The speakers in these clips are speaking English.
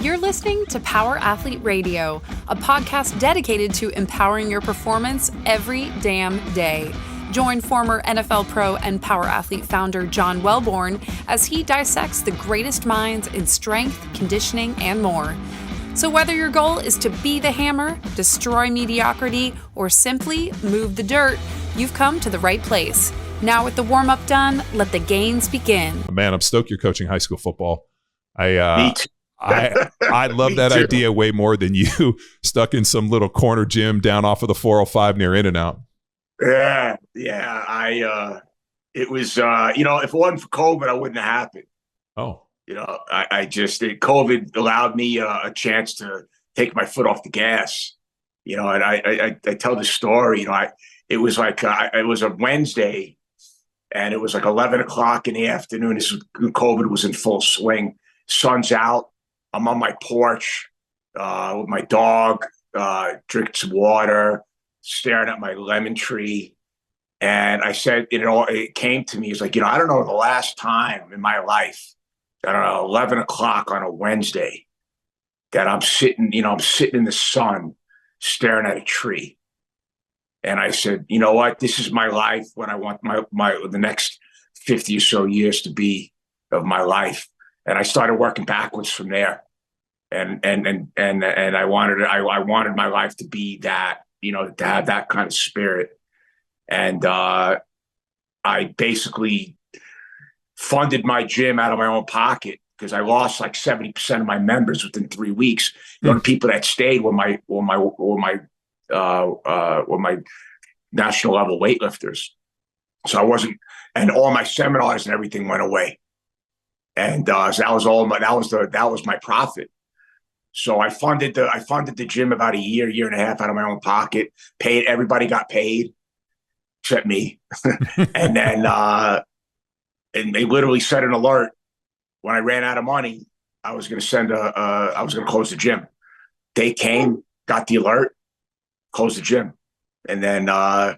You're listening to Power Athlete Radio, a podcast dedicated to empowering your performance every damn day. Join former NFL pro and Power Athlete founder John Welbourn as he dissects the greatest minds in strength, conditioning, and more. So whether your goal is to be the hammer, destroy mediocrity, or simply move the dirt, you've come to the right place. Now with the warm-up done, let the gains begin. Man, I'm stoked you're coaching high school football. Me too. I love that too. idea way more than you stuck in some little corner gym down off of the 405 near In-N-Out. Yeah. It was, if it wasn't for COVID, I wouldn't have happened. Oh. COVID allowed me a chance to take my foot off the gas. And I tell the story, it was a Wednesday and it was like 11 o'clock in the afternoon. COVID was in full swing. Sun's out. I'm on my porch with my dog, drinking some water, staring at my lemon tree. And I said, it came to me. It's like, I don't know the last time in my life, 11 o'clock on a Wednesday that I'm sitting in the sun staring at a tree. And I said, you know what? This is my life, what I want the next 50 or so years to be of my life. And I started working backwards from there, and I wanted my life to be that, to have that kind of spirit. And I basically funded my gym out of my own pocket because I lost like 70% of my members within 3 weeks. The people that stayed were my national level weightlifters. So I wasn't, and all my seminars and everything went away. And so that was my profit. So I funded the gym about a year and a half out of my own pocket. Paid, everybody got paid except me. And then and they literally set an alert when I ran out of money. I was going to close the gym. They came, got the alert, closed the gym, and then I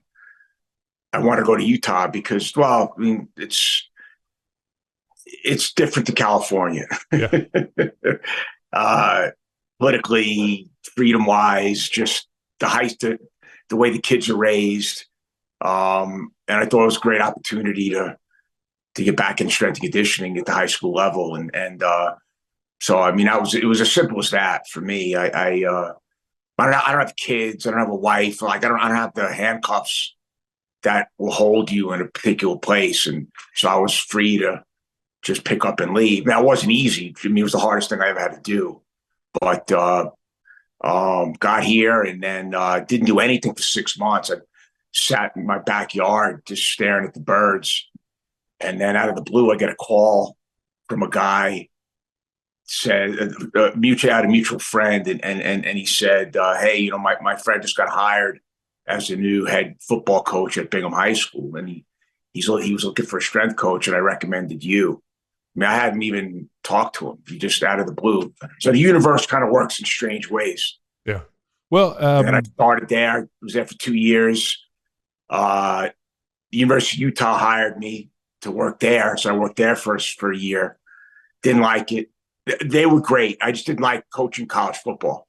wanted to go to Utah because, it's different to California. Yeah. Politically, freedom-wise, just the way the kids are raised. And I thought it was a great opportunity to get back in strength and conditioning at the high school level. So, it was as simple as that for me. I don't have kids. I don't have a wife. I don't have the handcuffs that will hold you in a particular place. And so I was free to just pick up and leave. Now, it wasn't easy. For me, it was the hardest thing I ever had to do. But got here and then didn't do anything for 6 months. I sat in my backyard just staring at the birds. And then out of the blue, I get a call from a guy, said a mutual friend. And he said, hey, my friend just got hired as a new head football coach at Bingham High School. And he was looking for a strength coach, and I recommended you. I hadn't even talked to him. He just out of the blue. So the universe kind of works in strange ways. Yeah. Well, and I started there. I was there for 2 years. The University of Utah hired me to work there. So I worked there for a year. Didn't like it. They were great. I just didn't like coaching college football.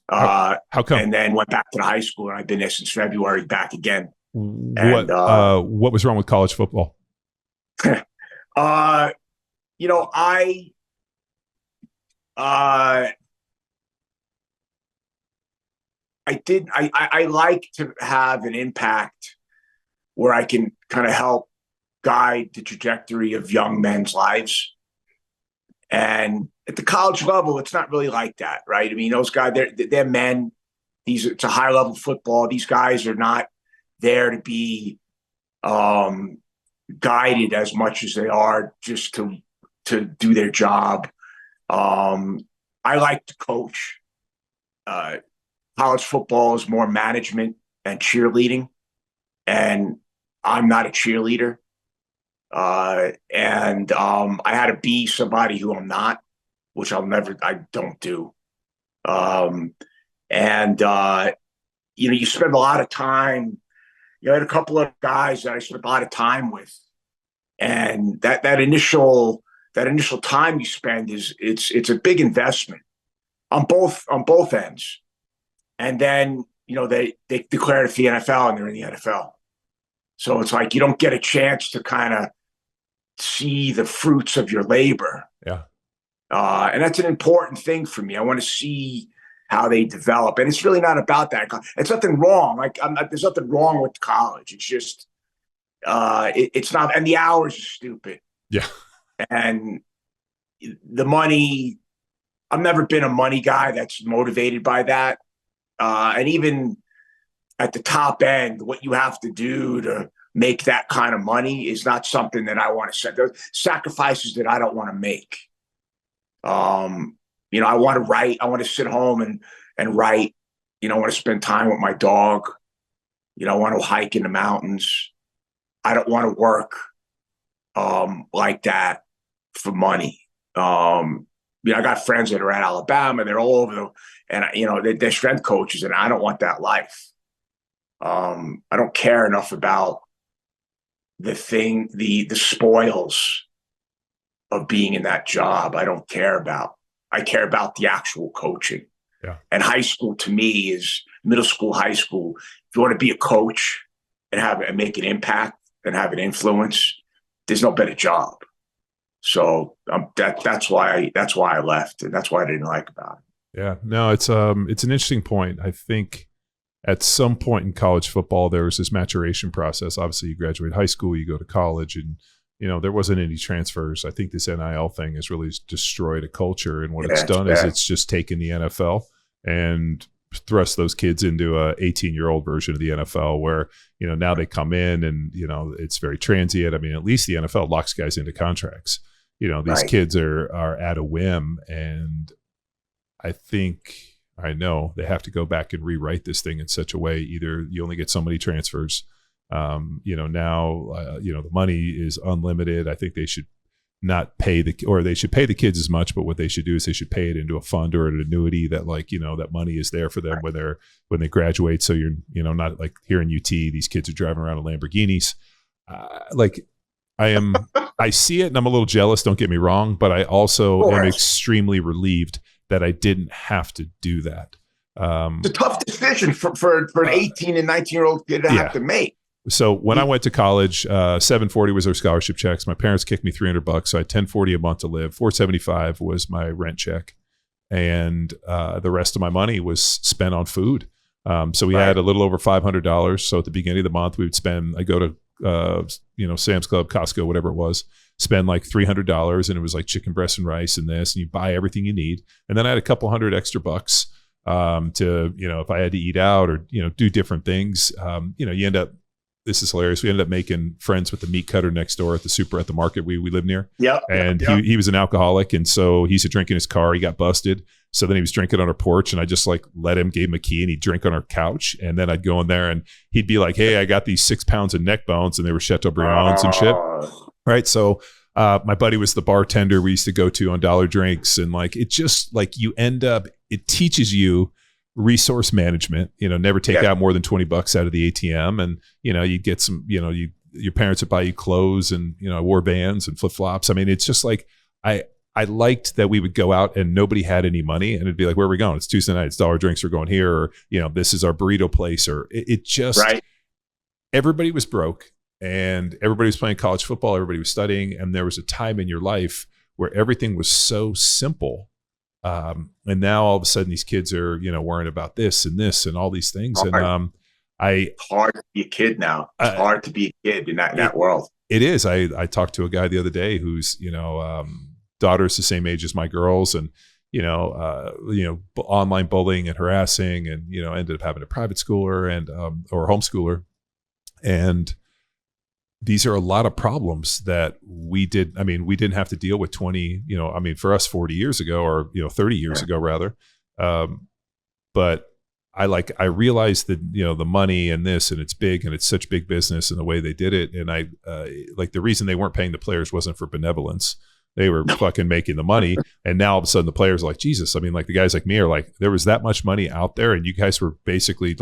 How come? And then went back to the high school, and I've been there since February, back again. What was wrong with college football? I like to have an impact where I can kind of help guide the trajectory of young men's lives. And at the college level, it's not really like that, right? Those guys, they're men. It's a high level football. These guys are not there to be guided as much as they are just to do their job. I like to coach. College football is more management and cheerleading, and I'm not a cheerleader. I had to be somebody who I'm not, which I don't do. You spend a lot of time, I had a couple of guys that I spent a lot of time with, and that initial time you spend it's a big investment. on both ends. And then, they declare it for the NFL and they're in the NFL. So it's like you don't get a chance to kind of see the fruits of your labor. Yeah. And that's an important thing for me. I want to see how they develop. And it's really not about that. It's nothing wrong. There's nothing wrong with college. It's just, it's not, and the hours are stupid. Yeah. And the money, I've never been a money guy that's motivated by that. And even at the top end, what you have to do to make that kind of money is not something that I want to set. There's sacrifices that I don't want to make. I want to write. I want to sit home and write. I want to spend time with my dog. I want to hike in the mountains. I don't want to work like that for money. I got friends that are at Alabama. They're all over they're strength coaches, and I don't want that life. I don't care enough about the spoils of being in that job. I don't care about. I care about the actual coaching. Yeah. And high school to me is middle school, high school. If you want to be a coach and make an impact and have an influence, there's no better job. So that's why I left, and that's why I didn't like about it. Yeah, no, it's an interesting point. I think at some point in college football, there was this maturation process. Obviously, you graduate high school, you go to college, and there wasn't any transfers. I think this NIL thing has really destroyed a culture, and what it's done is it's just taken the NFL and thrust those kids into a 18-year-old version of the NFL where, now they come in and, it's very transient. I mean, at least the NFL locks guys into contracts. These kids are at a whim, and I know they have to go back and rewrite this thing in such a way. Either you only get so many transfers, now, the money is unlimited. I think they should not pay they should pay the kids as much, but what they should do is they should pay it into a fund or an annuity that that money is there for them when they graduate. So you're, not like here in UT, these kids are driving around in Lamborghinis. I see it and I'm a little jealous, don't get me wrong, but I also am extremely relieved that I didn't have to do that. It's a tough decision for an 18 and 19-year-old kid to have to make. So when I went to college, $740 was our scholarship checks. My parents kicked me $300, so I had $1040 a month to live. $475 was my rent check, and the rest of my money was spent on food. So we had a little over $500. So at the beginning of the month, we would spend. I go to Sam's Club, Costco, whatever it was, spend like $300, and it was like chicken breast and rice and this, and you buy everything you need. And then I had a couple $100 extra bucks to if I had to eat out or do different things. You end up. This is hilarious. We ended up making friends with the meat cutter next door at the market we live near. Yeah. And he was an alcoholic. And so he used to drink in his car. He got busted. So then he was drinking on our porch, and I just gave him a key, and he'd drink on our couch. And then I'd go in there and he'd be like, "Hey, I got these 6 pounds of neck bones," and they were Chateaubriands and shit. Right. So my buddy was the bartender we used to go to on dollar drinks. And it just you end up, it teaches you resource management, never take out more than $20 out of the ATM. And, you get some, your parents would buy you clothes, and, I wore Vans and flip flops. I mean, it's just I liked that we would go out and nobody had any money, and it'd be like, "Where are we going? It's Tuesday night. It's dollar drinks. We're going here." Or, "This is our burrito place," or it just, everybody was broke and everybody was playing college football. Everybody was studying. And there was a time in your life where everything was so simple. And now all of a sudden these kids are, worrying about this and all these things. And it's hard to be a kid now. It's hard to be a kid in that world. It is. I talked to a guy the other day who's, daughter's the same age as my girls, and, online bullying and harassing, and, ended up having a private schooler and, or homeschooler. And these are a lot of problems that we didn't have to deal with 20, for us 40 years ago, or, 30 years ago rather. But I realized that, the money and this, and it's big, and it's such big business, and the way they did it. And the reason they weren't paying the players wasn't for benevolence. They were fucking making the money. And now all of a sudden the players are like, Jesus, the guys like me are like, there was that much money out there, and you guys were basically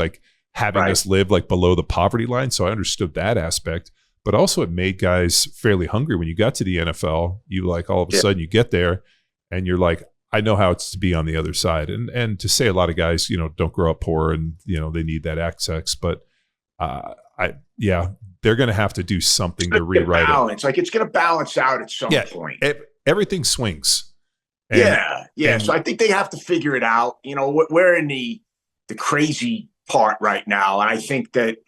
having us live below the poverty line. So I understood that aspect. But also it made guys fairly hungry when you got to the NFL. You all of a sudden you get there and you're like, I know how it's to be on the other side, and to say a lot of guys, don't grow up poor, and they need that access. But they're going to have to do something to rewrite it. Like it's going to balance out at some point. Everything swings. So I think they have to figure it out. We're in the crazy part right now, and I think that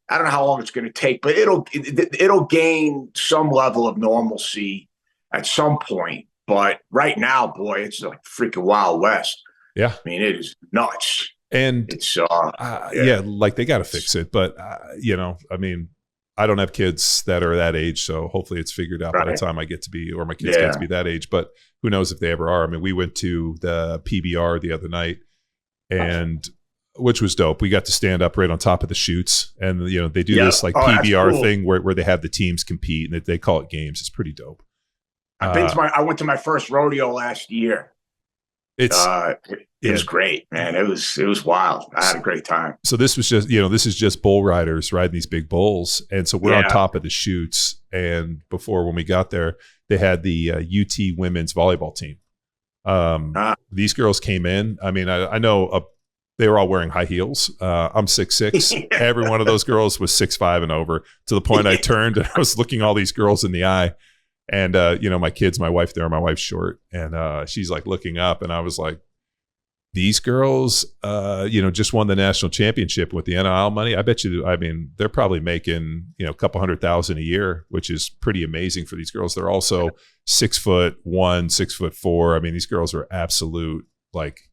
I don't know how long it's going to take, but it'll gain some level of normalcy at some point. But right now, boy, it's like freaking Wild West. Yeah, I mean, it is nuts, and it's like they got to fix it. But I mean, I don't have kids that are that age, so hopefully it's figured out by the time I get to be, or my kids get to be that age. But who knows if they ever are? I mean, we went to the PBR the other night, and which was dope. We got to stand up right on top of the chutes, and they do this like PBR thing where they have the teams compete, and they call it games. It's pretty dope. I went to my first rodeo last year. It was great, man. It was wild. I had a great time. So this was just, this is just bull riders riding these big bulls. And so we're on top of the chutes. And before, when we got there, they had the UT women's volleyball team. These girls came in. I mean, I know they were all wearing high heels. I'm 6'6". Every one of those girls was 6'5" and over, to the point I turned and I was looking all these girls in the eye. And, my kids, my wife there, my wife's short, and she's like looking up, and I was like, these girls, just won the national championship with the NIL money. I bet you, I mean, they're probably making, a couple $100,000 a year, which is pretty amazing for these girls. They're also 6'1", 6'4". I mean, these girls are absolute like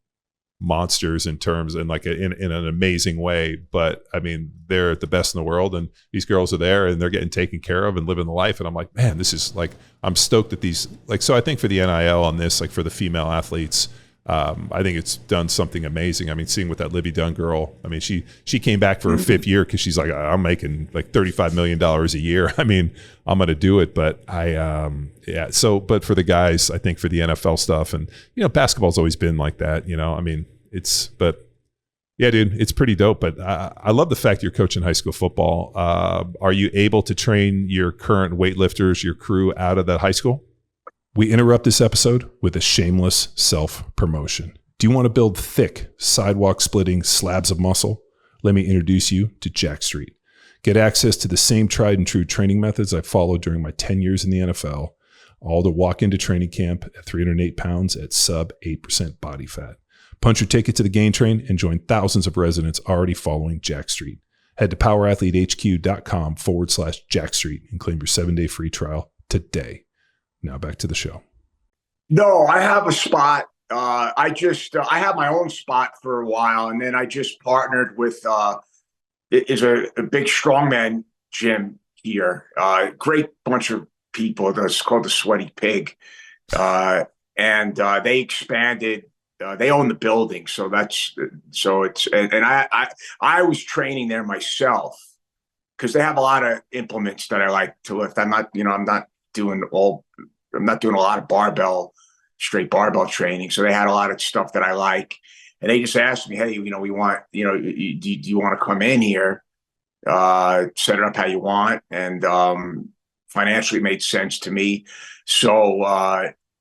monsters in terms, and like in an amazing way. But I mean, they're the best in the world, and these girls are there and they're getting taken care of and living the life. And I'm like, man, this is like, I'm stoked that these, like, so I think for the NIL on this, like for the female athletes, I think it's done something amazing. I mean, seeing with that Livy Dunn girl, I mean, she came back for her fifth year because she's like, I'm making like $35 million a year. I mean, I'm going to do it. But but for the guys, I think for the NFL stuff, and, basketball's always been like that, I mean, dude, it's pretty dope. But I love the fact you're coaching high school football. Are you able to train your current weightlifters, your crew, out of that high school? We interrupt this episode with a shameless self-promotion. Do you want to build thick, sidewalk-splitting slabs of muscle? Let me introduce you to Jack Street. Get access to the same tried and true training methods I followed during my 10 years in the NFL, all to walk into training camp at 308 pounds at sub 8% body fat. Punch your ticket to the Gain Train and join thousands of residents already following Jack Street. Head to powerathletehq.com/Jack Street and claim your 7-day free trial today. Now back to the show. No, I have a spot. I had my own spot for a while, and then I just partnered with is a big strongman gym here. Great bunch of people. That's called the Sweaty Pig, and they expanded. They own the building, so it's and I was training there myself because they have a lot of implements that I like to lift. I'm not doing a lot of straight barbell training. So they had a lot of stuff that I like, and they just asked me, hey, we want, do you want to come in here, set it up how you want? And financially it made sense to me. So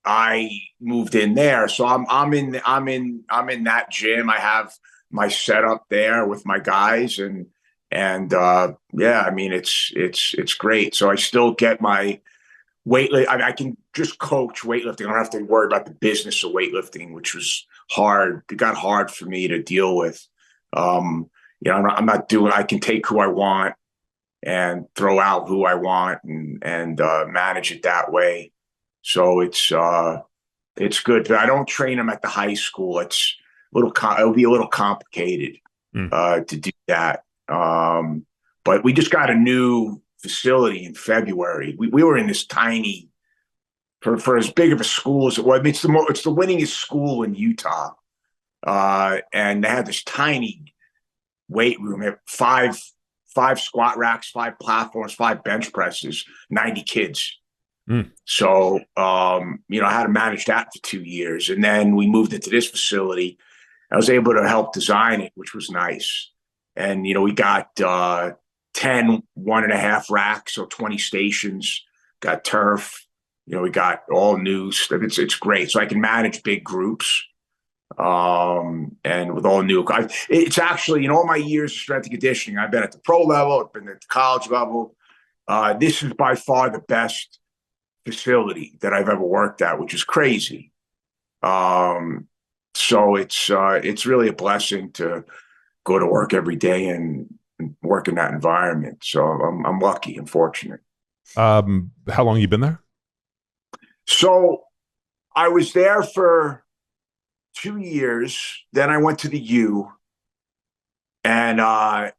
I moved in there. So I'm in that gym. I have my setup there with my guys, and I mean, it's great. So I still get my weightlifting. I can just coach weightlifting. I don't have to worry about the business of weightlifting, which was hard. It got hard for me to deal with. I'm not doing. I can take who I want and throw out who I want, and manage it that way. So it's good. But I don't train them at the high school. It's it'll be a little complicated to do that. But we just got a new facility in February. We were in this tiny, for as big of a school as it was. I mean, it's the winningest school in Utah, and they had this tiny weight room. They had five squat racks, 5 platforms, 5 bench presses, 90 kids. So I had to manage that for 2 years, and then we moved into this facility. I was able to help design it, which was nice. And we got 10 1.5 racks, so 20 stations, got turf, We got all new stuff. It's great. So I can manage big groups. And with all new, it's actually, in all my years of strength and conditioning, I've been at the pro level, I've been at the college level. This is by far the best facility that I've ever worked at, which is crazy. So it's really a blessing to go to work every day and work in that environment. So I'm lucky and fortunate. How long you been there? So I was there for 2 years. Then I went to the U, and now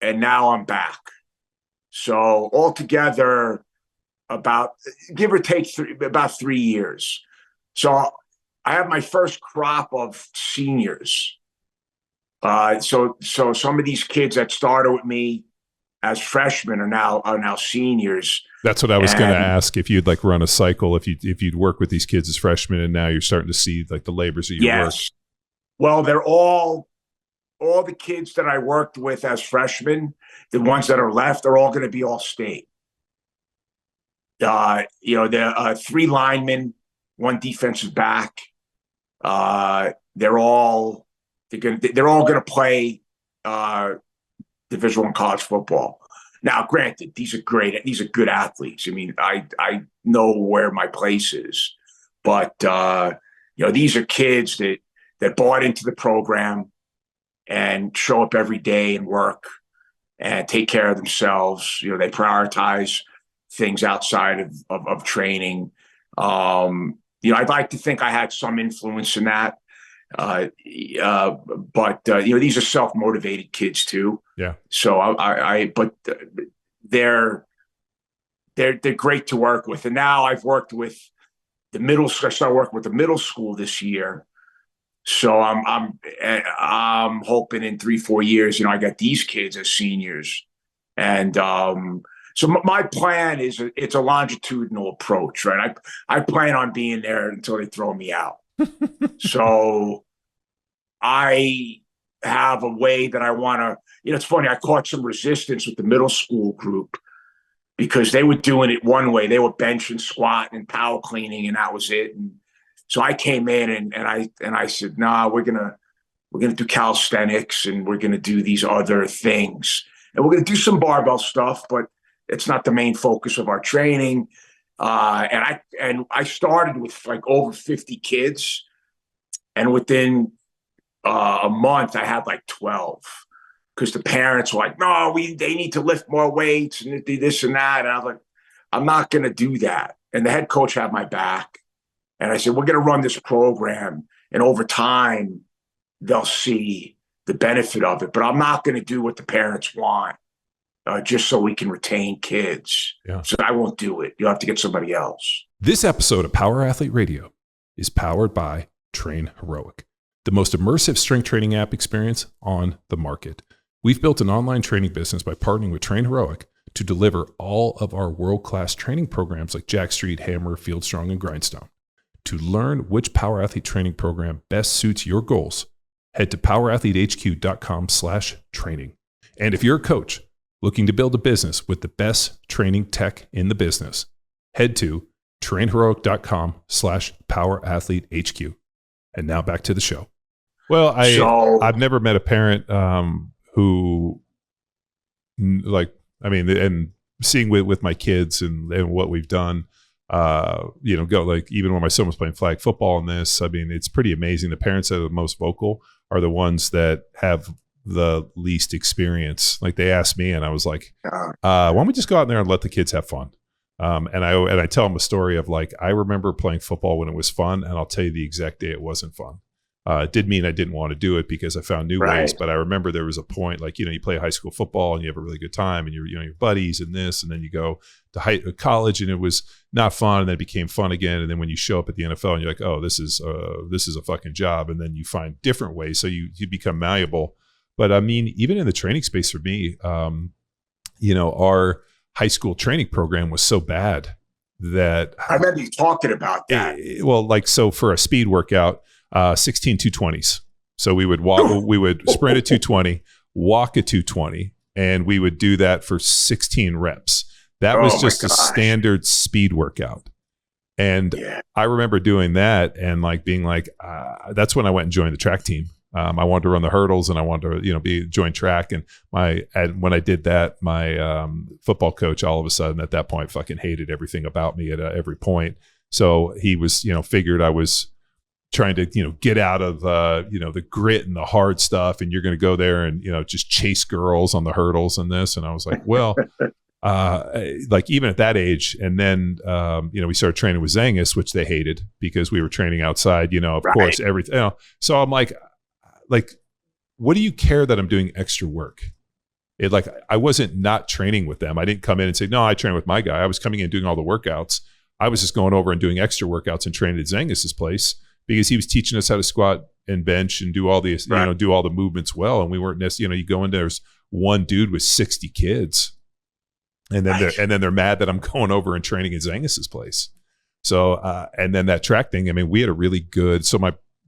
I'm back. So altogether, about give or take about 3 years. So I have my first crop of seniors. So some of these kids that started with me as freshmen are now seniors. That's what I was going to ask, if you'd like run a cycle, if you'd work with these kids as freshmen, and now you're starting to see like the labors of your work. Well, they're all the kids that I worked with as freshmen, the ones that are left, are all going to be all state. They're 3 linemen, 1 defensive back. They're all going to play Division I college football. Now, granted, these are good athletes. I mean, I know where my place is, but these are kids that bought into the program and show up every day and work and take care of themselves. They prioritize things outside of training. I'd like to think I had some influence in that. But these are self-motivated kids too. Yeah. So but they're great to work with. And now I've worked with the middle school. I started working with the middle school this year. So I'm hoping in 3-4 years, I got these kids as seniors. And so my plan is it's a longitudinal approach, right? I plan on being there until they throw me out. So I have a way that I want to, it's funny, I caught some resistance with the middle school group because they were doing it one way. They were bench and squat and power cleaning, and that was it. And so I came in and I said, nah, we're gonna do calisthenics, and we're gonna do these other things. And we're gonna do some barbell stuff, but it's not the main focus of our training. And I started with like over 50 kids, and within a month I had like 12, because the parents were like, no, they need to lift more weights and do this and that. And I was like, I'm not going to do that. And the head coach had my back, and I said, we're going to run this program, and over time they'll see the benefit of it, but I'm not going to do what the parents want. Just so we can retain kids. Yeah. So I won't do it. You'll have to get somebody else. This episode of Power Athlete Radio is powered by Train Heroic, the most immersive strength training app experience on the market. We've built an online training business by partnering with Train Heroic to deliver all of our world-class training programs like Jack Street, Hammer, Field Strong, and Grindstone. To learn which Power Athlete training program best suits your goals, head to powerathletehq.com/training. And if you're a coach looking to build a business with the best training tech in the business, head to trainheroic.com/powerathletehq. And now back to the show. Well, I've never met a parent who, and seeing with my kids and what we've done, go like, even when my son was playing flag football in this, I mean, it's pretty amazing. The parents that are the most vocal are the ones that have the least experience. Like, they asked me, and I was like, why don't we just go out there and let the kids have fun? And I tell them a story of, like, I remember playing football when it was fun, and I'll tell you the exact day it wasn't fun. It did mean I didn't want to do it because I found new ways, but I remember there was a point, like, you play high school football and you have a really good time, and your buddies and this, and then you go to college and it was not fun, and then it became fun again. And then when you show up at the NFL and you're like, oh, this is a fucking job. And then you find different ways. So you become malleable. But I mean, even in the training space for me, our high school training program was so bad that I remember you talking about that. So for a speed workout, 16 220s. So we would walk, we would sprint at 220, walk at 220, and we would do that for 16 reps. That was just a standard speed workout. And I remember doing that and like being like, that's when I went and joined the track team. I wanted to run the hurdles and I wanted to, join track. And when I did that, my football coach all of a sudden at that point fucking hated everything about me at every point. So he was, figured I was trying to, get out of, the grit and the hard stuff. And you're going to go there and, just chase girls on the hurdles and this. And I was like, well, like even at that age. And then, we started training with Zangus, which they hated because we were training outside, of course, everything. So I'm like, what do you care that I'm doing extra work? I wasn't not training with them. I didn't come in and say, no, I train with my guy. I was coming in and doing all the workouts. I was just going over and doing extra workouts and training at Zangus's place because he was teaching us how to squat and bench and do all these, do all the movements well. And we weren't necessarily, you go in, there's one dude with 60 kids. And then they're mad that I'm going over and training at Zangus's place. So, and then that track thing, I mean, we had a really good, so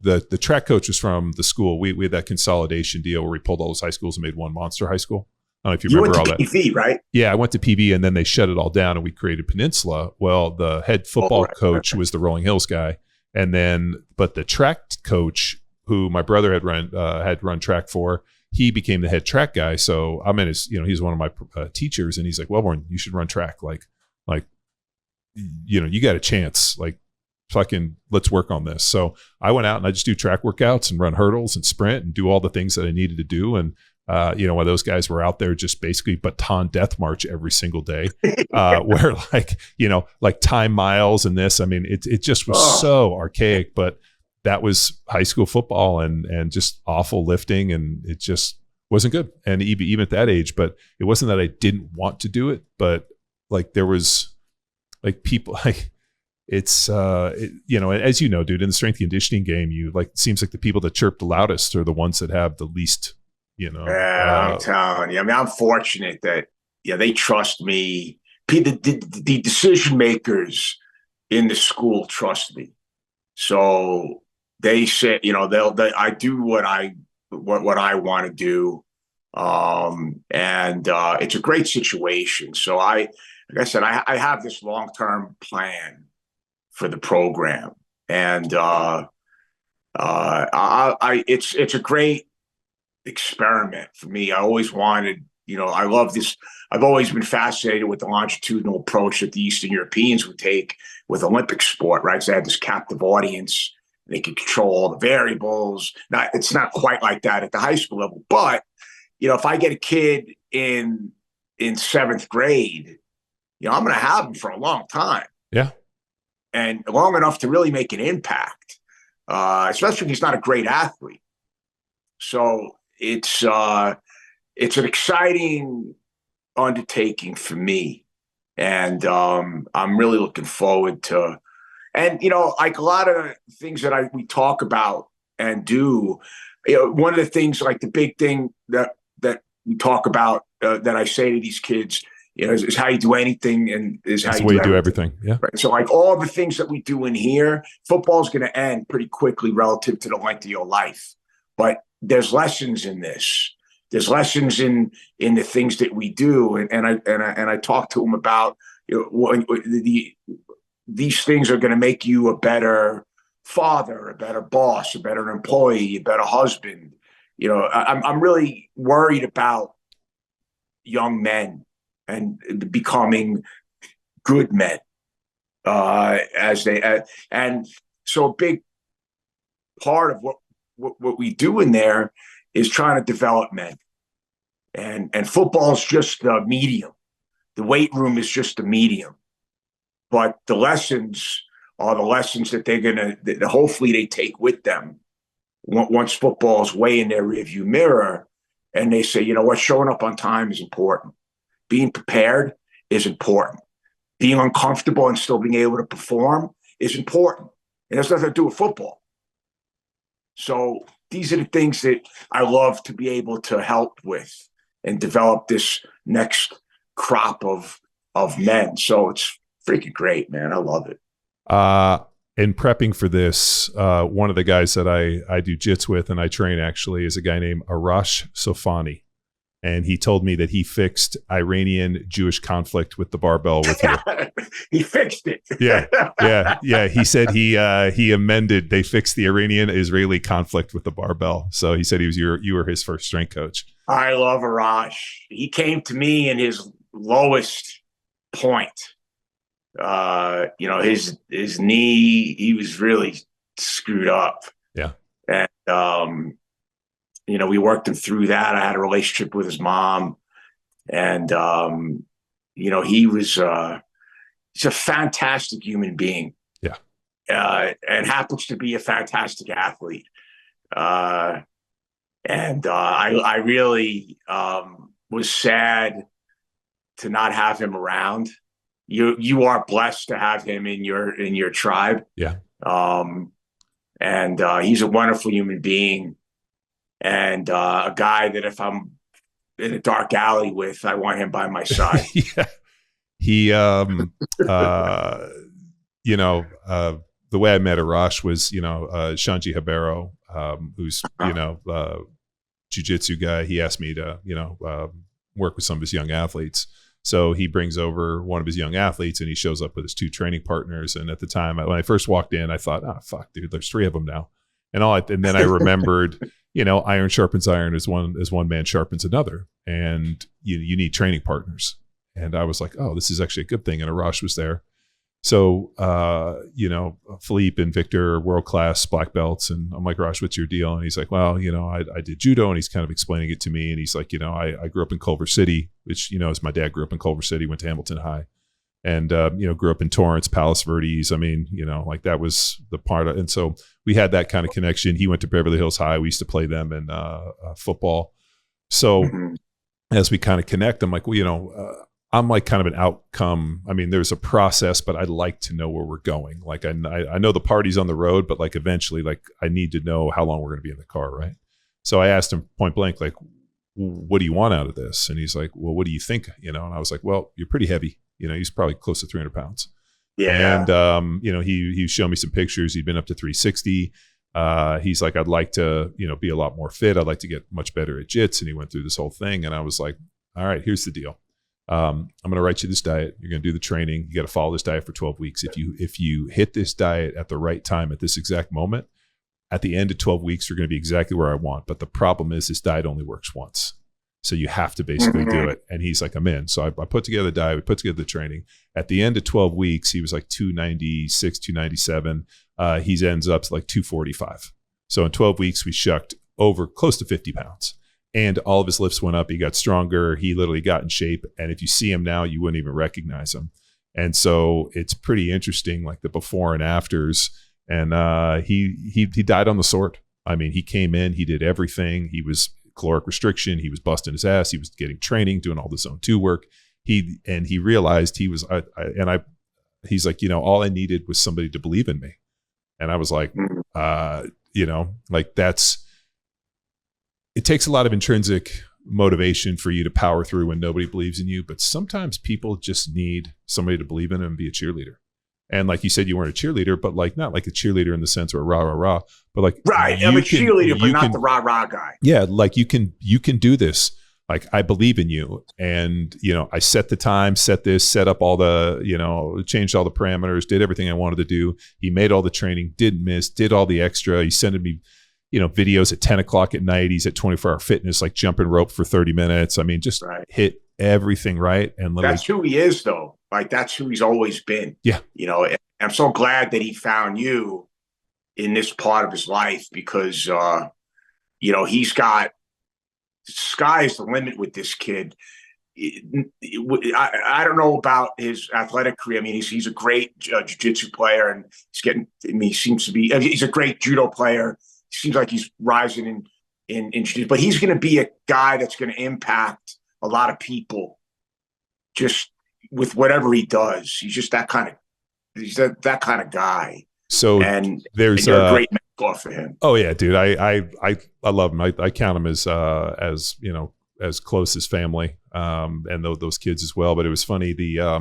the track coach was from the school. We had that consolidation deal where we pulled all those high schools and made one monster high school. I don't know if you remember all that. PV, right? Yeah, I went to PV and then they shut it all down and we created Peninsula. Well, the head football coach was the Rolling Hills guy. And then, but the track coach who my brother had run track for, he became the head track guy. So I'm in his, he's one of my teachers and he's like, Welbourn, you should run track. You got a chance. Fucking let's work on this. So I went out and I just do track workouts and run hurdles and sprint and do all the things that I needed to do. And, while those guys were out there just basically baton death march every single day, where time miles and this, I mean, it just was so archaic, but that was high school football and just awful lifting. And it just wasn't good. And even at that age, but it wasn't that I didn't want to do it, but there was people it's as dude, in the strength conditioning game, it seems like the people that chirp the loudest are the ones that have the least, I'm telling you. I mean, I'm fortunate that they trust me. The decision makers in the school trust me, so they say I do what I want to do, and it's a great situation. So like I said, I have this long-term plan for the program, and it's a great experiment for me. I always wanted, I love this. I've always been fascinated with the longitudinal approach that the Eastern Europeans would take with Olympic sport, right? So they had this captive audience. They could control all the variables. Now, it's not quite like that at the high school level, but if I get a kid in seventh grade, I'm going to have him for a long time. Yeah. And long enough to really make an impact, especially if he's not a great athlete. So it's an exciting undertaking for me. And I'm really looking forward to, and, like a lot of things that we talk about and do, one of the things, like the big thing that we talk about, that I say to these kids, is how you do anything and is how you do everything. Yeah. Right. So all the things that we do in here, football is going to end pretty quickly relative to the length of your life. But there's lessons in this. There's lessons in the things that we do. And I talk to them about, these things are going to make you a better father, a better boss, a better employee, a better husband. I'm really worried about young men and becoming good men, and so a big part of what we do in there is trying to develop men, and football is just the medium. The weight room is just the medium, but the lessons are the lessons that that hopefully they take with them once football is way in their rearview mirror, and they say, showing up on time is important. Being prepared is important. Being uncomfortable and still being able to perform is important. It has nothing to do with football. So these are the things that I love to be able to help with and develop this next crop of men. So it's freaking great, man. I love it. In prepping for this, one of the guys that I do jits with and I train actually is a guy named Arash Sofani. And he told me that he fixed Iranian-Jewish conflict with the barbell with you. He fixed it. Yeah. He said he amended. They fixed the Iranian-Israeli conflict with the barbell. So he said you were his first strength coach. I love Arash. He came to me in his lowest point. His knee, he was really screwed up. Yeah. And we worked him through that. I had a relationship with his mom, and he's a fantastic human being. Yeah. And happens to be a fantastic athlete. I really was sad to not have him around. You are blessed to have him in your tribe. Yeah. He's a wonderful human being, and a guy that if I'm in a dark alley with, I want him by my side. Yeah. He, the way I met Arash was, Shanji Habero, who's, jiu-jitsu guy. He asked me to, work with some of his young athletes. So he brings over one of his young athletes and he shows up with his 2 training partners. And at the time, when I first walked in, I thought, oh, fuck, dude, there's 3 of them now. And then I remembered, iron sharpens iron as one man sharpens another. And you need training partners. And I was like, oh, this is actually a good thing. And Arash was there. So, Philippe and Victor are world-class black belts. And I'm like, Arash, what's your deal? And he's like, well, I did judo. And he's kind of explaining it to me. And he's like, I grew up in Culver City, which, as my dad grew up in Culver City, went to Hamilton High. And, grew up in Torrance, Palos Verdes. I mean, that was the part of, and so we had that kind of connection. He went to Beverly Hills High. We used to play them in football. So as we kind of connect, I'm like, well, I'm like kind of an outcome. I mean, there's a process, but I'd like to know where we're going. Like I know the party's on the road, but like eventually, like I need to know how long we're going to be in the car, right? So I asked him point blank, like, what do you want out of this? And he's like, well, what do you think? And I was like, well, you're pretty heavy. He's probably close to 300 pounds. Yeah. And he showed me some pictures. He'd been up to 360. He's like, I'd like to, be a lot more fit. I'd like to get much better at jits. And he went through this whole thing. And I was like, all right, here's the deal. I'm going to write you this diet. You're going to do the training. You got to follow this diet for 12 weeks. If you hit this diet at the right time at this exact moment, at the end of 12 weeks, you're going to be exactly where I want. But the problem is this diet only works once. So you have to basically do it. And he's like, I'm in. So I put together the diet. We put together the training. At the end of 12 weeks, he was like 296, 297. He ends up to like 245. So in 12 weeks, we shucked over close to 50 pounds. And all of his lifts went up. He got stronger. He literally got in shape. And if you see him now, you wouldn't even recognize him. And so it's pretty interesting, like the before and afters. And he died on the sword. I mean, he came in, he did everything. He was caloric restriction. He was busting his ass. He was getting training, doing all the zone 2 work. He realized he was, he's like, all I needed was somebody to believe in me. And I was like, like it takes a lot of intrinsic motivation for you to power through when nobody believes in you. But sometimes people just need somebody to believe in them and be a cheerleader. And like you said, you weren't a cheerleader, but like not like a cheerleader in the sense of a rah, rah, rah, but like, right. I'm a cheerleader, but not the rah, rah guy. Yeah. Like you can do this. Like, I believe in you. And, I set the time, set up all the, changed all the parameters, did everything I wanted to do. He made all the training, didn't miss, did all the extra. He sent me, videos at 10 o'clock at night. He's at 24-hour fitness, like jumping rope for 30 minutes. I mean, just hit everything right. And that's who he is, though. Like, that's who he's always been. Yeah. I'm so glad that he found you in this part of his life because, he's got, sky's the limit with this kid. I don't know about his athletic career. I mean, he's a great jiu-jitsu player and he's a great judo player. Seems like he's rising in jiu-jitsu, but he's going to be a guy that's going to impact a lot of people just with whatever he does. He's just that kind of guy. So and there's a great mentor for him. Oh yeah, dude. I love him. I count him as close as family. And those kids as well. But it was funny. There's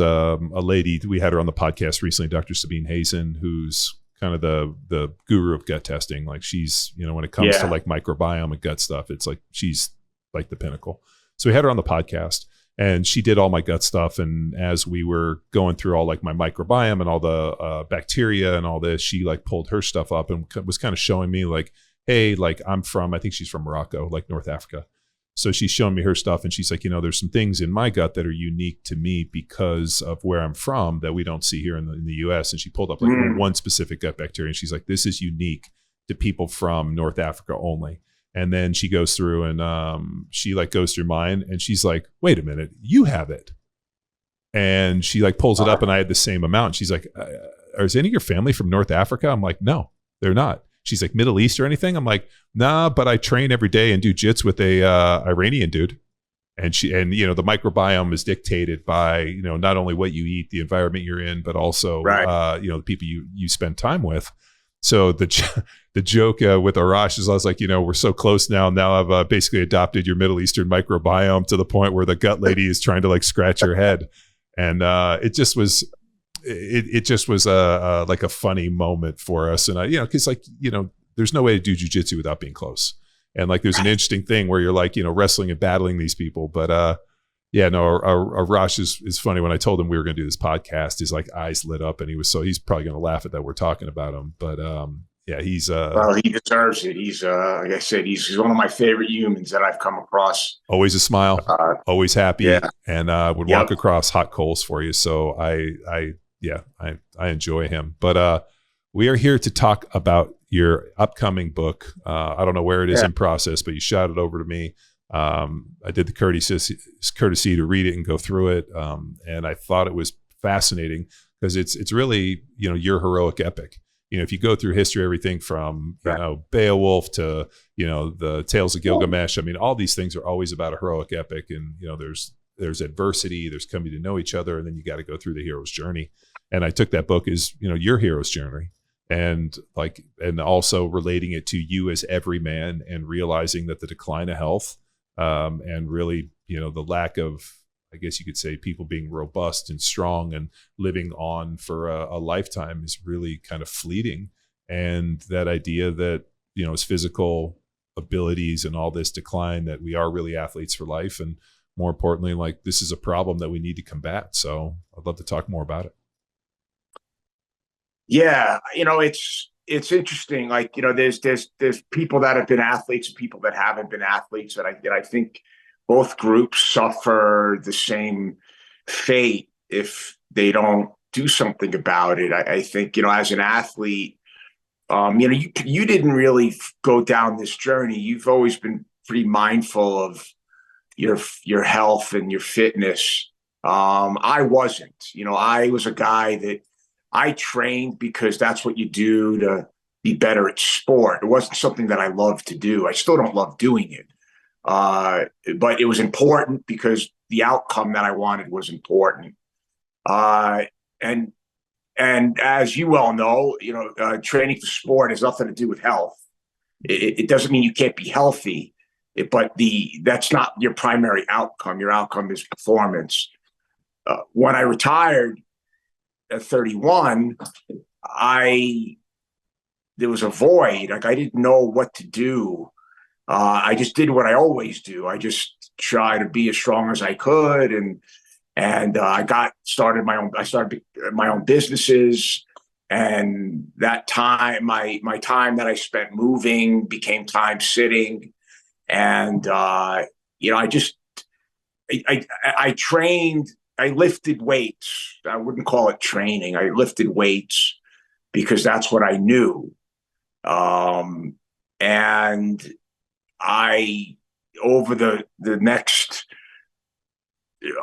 a lady, we had her on the podcast recently, Dr. Sabine Hazen, who's kind of the guru of gut testing. Like she's, when it comes to like microbiome and gut stuff, it's like she's like the pinnacle. So we had her on the podcast, and she did all my gut stuff. And as we were going through all like my microbiome and all the bacteria and all this, she like pulled her stuff up and was kind of showing me like, hey, like I think she's from Morocco, like North Africa. So she's showing me her stuff, and she's like, there's some things in my gut that are unique to me because of where I'm from that we don't see here in the US. And she pulled up like one specific gut bacteria, and she's like, this is unique to people from North Africa only. And then she goes through and she like goes through mine, and she's like, wait a minute, you have it. And she like pulls it up, and I had the same amount. She's like, is any of your family from North Africa? I'm like, no, they're not. She's like, Middle East or anything? I'm like, nah, but I train every day and do jits with a Iranian dude. And the microbiome is dictated by, not only what you eat, the environment you're in, but also, the people you spend time with. So the joke with Arash is I was like, we're so close now. Now I've basically adopted your Middle Eastern microbiome to the point where the gut lady is trying to like scratch your head. And it just was like a funny moment for us. And because there's no way to do jujitsu without being close. And like, there's an interesting thing where you're like, wrestling and battling these people. But Arash is funny. When I told him we were going to do this podcast, his like eyes lit up, and he's probably going to laugh at that we're talking about him. But he's well, he deserves it. He's like I said, he's one of my favorite humans that I've come across. Always a smile, always happy, and would walk across hot coals for you. So I enjoy him. But we are here to talk about your upcoming book. I don't know where it is in process, but you shot it over to me. I did the courtesy to read it and go through it. And I thought it was fascinating because it's really, your heroic epic. If you go through history, everything from, Beowulf to, the Tales of Gilgamesh. I mean, all these things are always about a heroic epic. And, there's adversity, there's coming to know each other, and then you got to go through the hero's journey. And I took that book as, your hero's journey. And also relating it to you as every man, and realizing that the decline of health, and really, the lack of, I guess you could say, people being robust and strong and living on for a lifetime is really kind of fleeting. And that idea that, as physical abilities and all this decline, that we are really athletes for life. And more importantly, like, this is a problem that we need to combat. So I'd love to talk more about it. Yeah. It's interesting. Like, there's people that have been athletes and people that haven't been athletes. And I think both groups suffer the same fate if they don't do something about it. I think, as an athlete, you didn't really go down this journey. You've always been pretty mindful of your health and your fitness. I wasn't. I was a guy that I trained because that's what you do to be better at sport. It wasn't something that I loved to do. I still don't love doing it. But it was important because the outcome that I wanted was important. And as you well know, training for sport has nothing to do with health. It doesn't mean you can't be healthy, but that's not your primary outcome. Your outcome is performance. When I retired at 31, there was a void. Like, I didn't know what to do. I just did what I always do. I just tried to be as strong as I could, and I started my own businesses. And that time, my time that I spent moving became time sitting. And I trained. I lifted weights. I wouldn't call it training. I lifted weights because that's what I knew. And over the next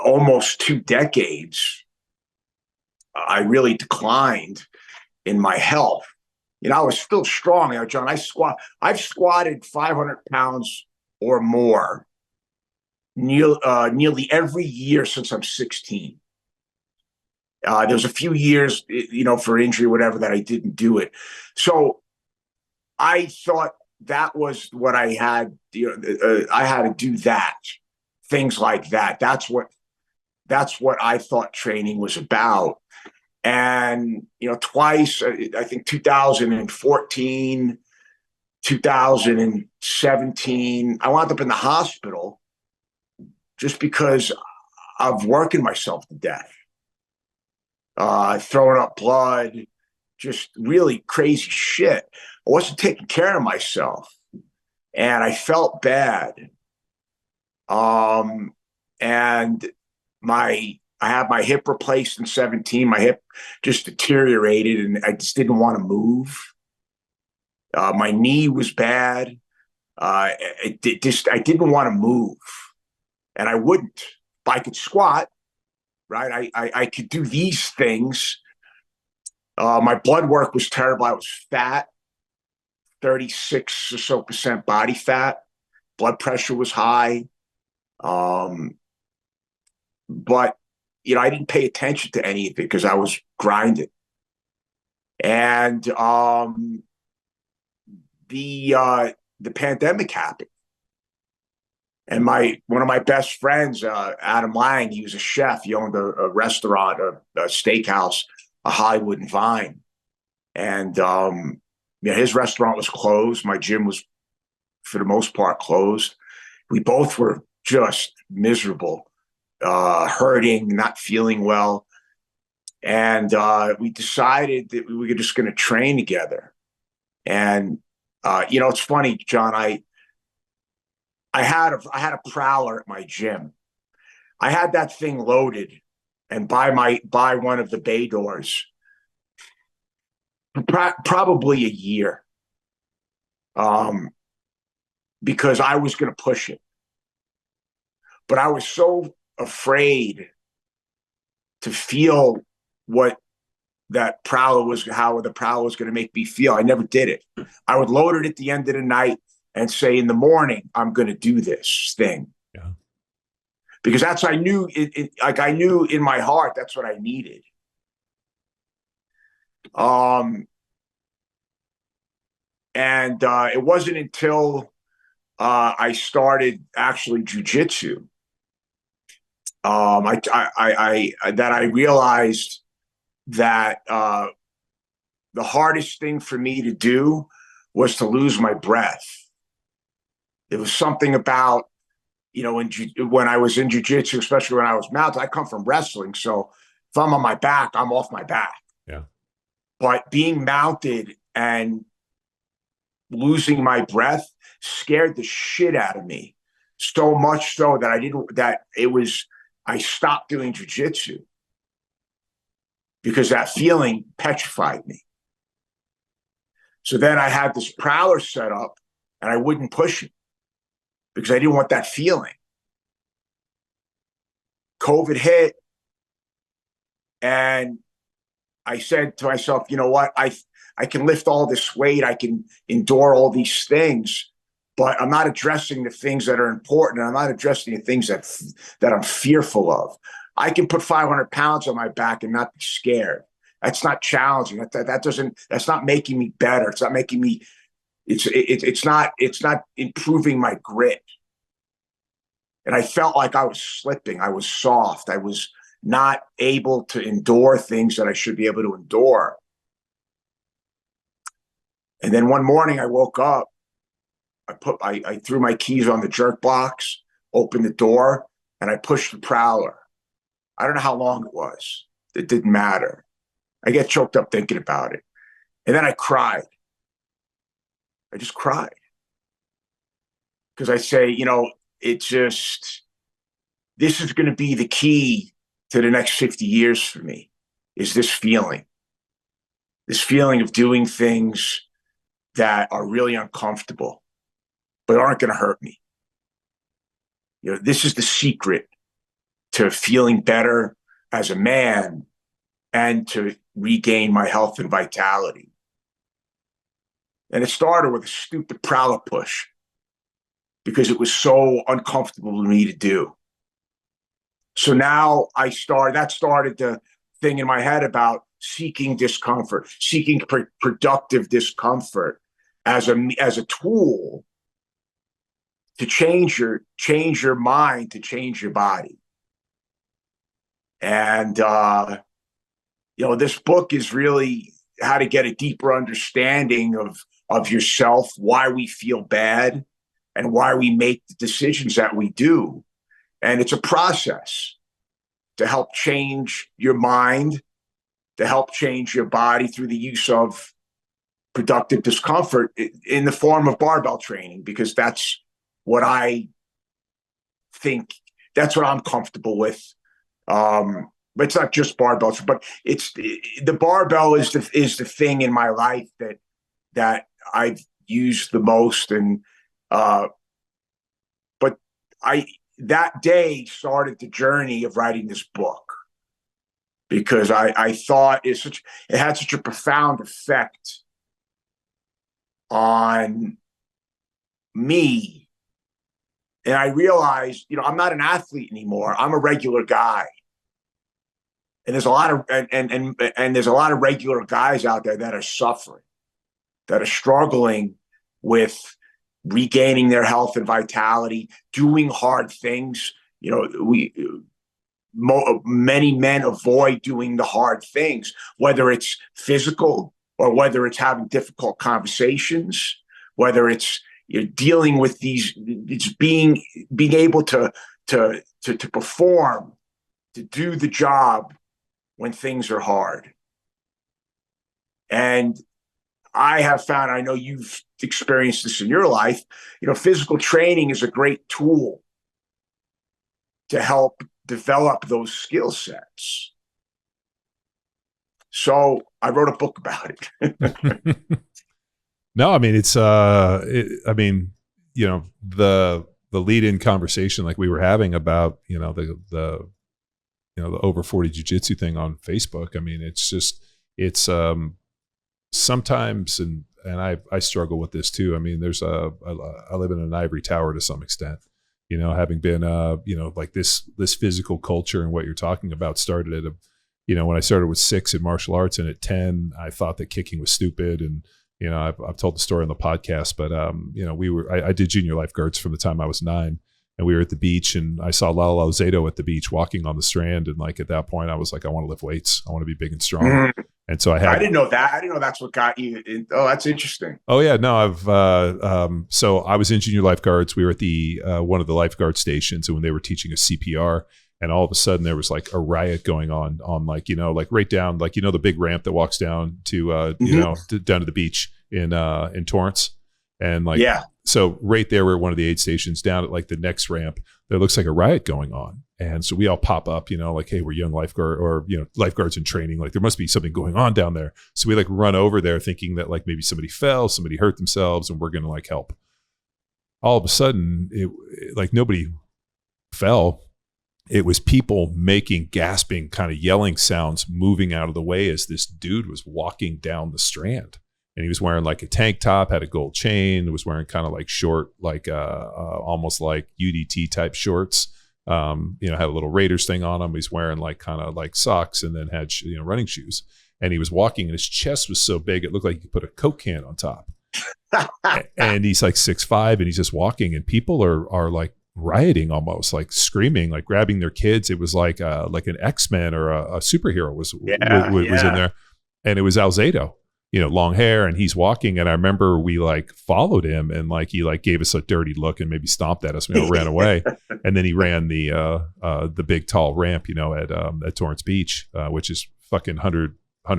almost 2 decades, I really declined in my health. I was still strong, John. I've squatted 500 pounds or more nearly every year since I'm 16. There was a few years, for injury or whatever, that I didn't do it. So I thought that was what I had. I had to do that, things like that. That's what I thought training was about. And, twice, I think 2014, 2017, I wound up in the hospital just because of working myself to death, throwing up blood, just really crazy shit. I wasn't taking care of myself, and I felt bad. And I had my hip replaced in 17. My hip just deteriorated, and I just didn't want to move. My knee was bad. I didn't want to move, and I wouldn't. If I could squat, right? I could do these things. My blood work was terrible. I was fat, 36 or so percent body fat. Blood pressure was high. But, I didn't pay attention to any of it because I was grinding. And the pandemic happened. And one of my best friends, Adam Lang, he was a chef. He owned a restaurant, a steakhouse, a Hollywood and Vine. And his restaurant was closed. My gym was, for the most part, closed. We both were just miserable, hurting, not feeling well. And we decided that we were just going to train together. And, it's funny, John, I had a prowler at my gym. I had that thing loaded, and by one of the bay doors, probably a year, because I was going to push it. But I was so afraid to feel what that prowler was, how the prowler was going to make me feel. I never did it. I would load it at the end of the night and say, in the morning, I'm going to do this thing. Yeah. Because I knew I knew in my heart, that's what I needed. And it wasn't until I started actually jujitsu that I realized that the hardest thing for me to do was to lose my breath. There was something about, when I was in jiu-jitsu, especially when I was mounted, I come from wrestling. So if I'm on my back, I'm off my back. Yeah. But being mounted and losing my breath scared the shit out of me. So much so that I stopped doing jiu-jitsu because that feeling petrified me. So then I had this prowler set up and I wouldn't push it because I didn't want that feeling. COVID hit, and I said to myself, you know what? I can lift all this weight. I can endure all these things, but I'm not addressing the things that are important. I'm not addressing the things that I'm fearful of. I can put 500 pounds on my back and not be scared. That's not challenging. That's not making me better. It's not making me, it's not improving my grit. And I felt like I was slipping. I was soft. I was not able to endure things that I should be able to endure. And then one morning I woke up, I threw my keys on the jerk box, opened the door, and I pushed the prowler. I don't know how long it was. It didn't matter. I get choked up thinking about it. And then I cried. I just cried. Because I say, this is going to be the key to the next 50 years for me, is this feeling of doing things that are really uncomfortable, but aren't going to hurt me. This is the secret to feeling better as a man and to regain my health and vitality. And it started with a stupid prowler push because it was so uncomfortable for me to do. So now that started the thing in my head about seeking discomfort, seeking productive discomfort as a tool to change your mind, to change your body. And this book is really how to get a deeper understanding of yourself, why we feel bad, and why we make the decisions that we do. And it's a process to help change your mind, to help change your body through the use of productive discomfort in the form of barbell training, because that's what I think, that's what I'm comfortable with. But it's not just barbells, but it's the barbell is the thing in my life that I've used the most. And but that day started the journey of writing this book, because I thought it had such a profound effect on me. And I realized, I'm not an athlete anymore. I'm a regular guy. And there's a lot of and there's a lot of regular guys out there that are suffering, that are struggling with regaining their health and vitality, doing hard things. Many men avoid doing the hard things, whether it's physical or whether it's having difficult conversations, whether it's dealing with it's being able to perform, to do the job when things are hard. And I have found, I know you've experienced this in your life, physical training is a great tool to help develop those skill sets. So I wrote a book about it. No, I mean, it's, the lead-in conversation like we were having about, the over 40 jiu-jitsu thing on Facebook. I mean, it's sometimes, and I struggle with this too. I mean, I live in an ivory tower to some extent, having been, like this physical culture and what you're talking about started at when I started with 6 in martial arts, and at 10, I thought that kicking was stupid. And, I've told the story on the podcast, but, I did junior lifeguards from the time I was 9. And we were at the beach, and I saw Lalo Zato at the beach walking on the strand. And like at that point, I was like, I want to lift weights. I want to be big and strong. Mm-hmm. And so I didn't know that. I didn't know that's what got you. Oh, that's interesting. Oh yeah, no, so I was in junior lifeguards. We were at the one of the lifeguard stations, and when they were teaching us CPR, and all of a sudden there was like a riot going on like right down, like the big ramp that walks down to down to the beach in Torrance, and like So right there, we're at one of the aid stations. Down at like the next ramp, there looks like a riot going on. And so we all pop up, like, hey, we're young lifeguard or, lifeguards in training. Like there must be something going on down there. So we like run over there thinking that like maybe somebody fell, somebody hurt themselves, and we're going to like help. All of a sudden, it like nobody fell. It was people making gasping, kind of yelling sounds, moving out of the way as this dude was walking down the strand. And he was wearing like a tank top, had a gold chain, was wearing kind of like short, like almost like UDT type shorts. Had a little Raiders thing on him. He's wearing like kind of like socks, and then had running shoes. And he was walking, and his chest was so big it looked like you could put a Coke can on top. And he's like 6'5", and he's just walking, and people are like rioting, almost like screaming, like grabbing their kids. It was like an X-Men or a superhero was in there, and it was Alzado. Long hair, and he's walking. And I remember we like followed him, and like he like gave us a dirty look and maybe stomped at us. We ran away, and then he ran the big tall ramp, at Torrance Beach, which is fucking 100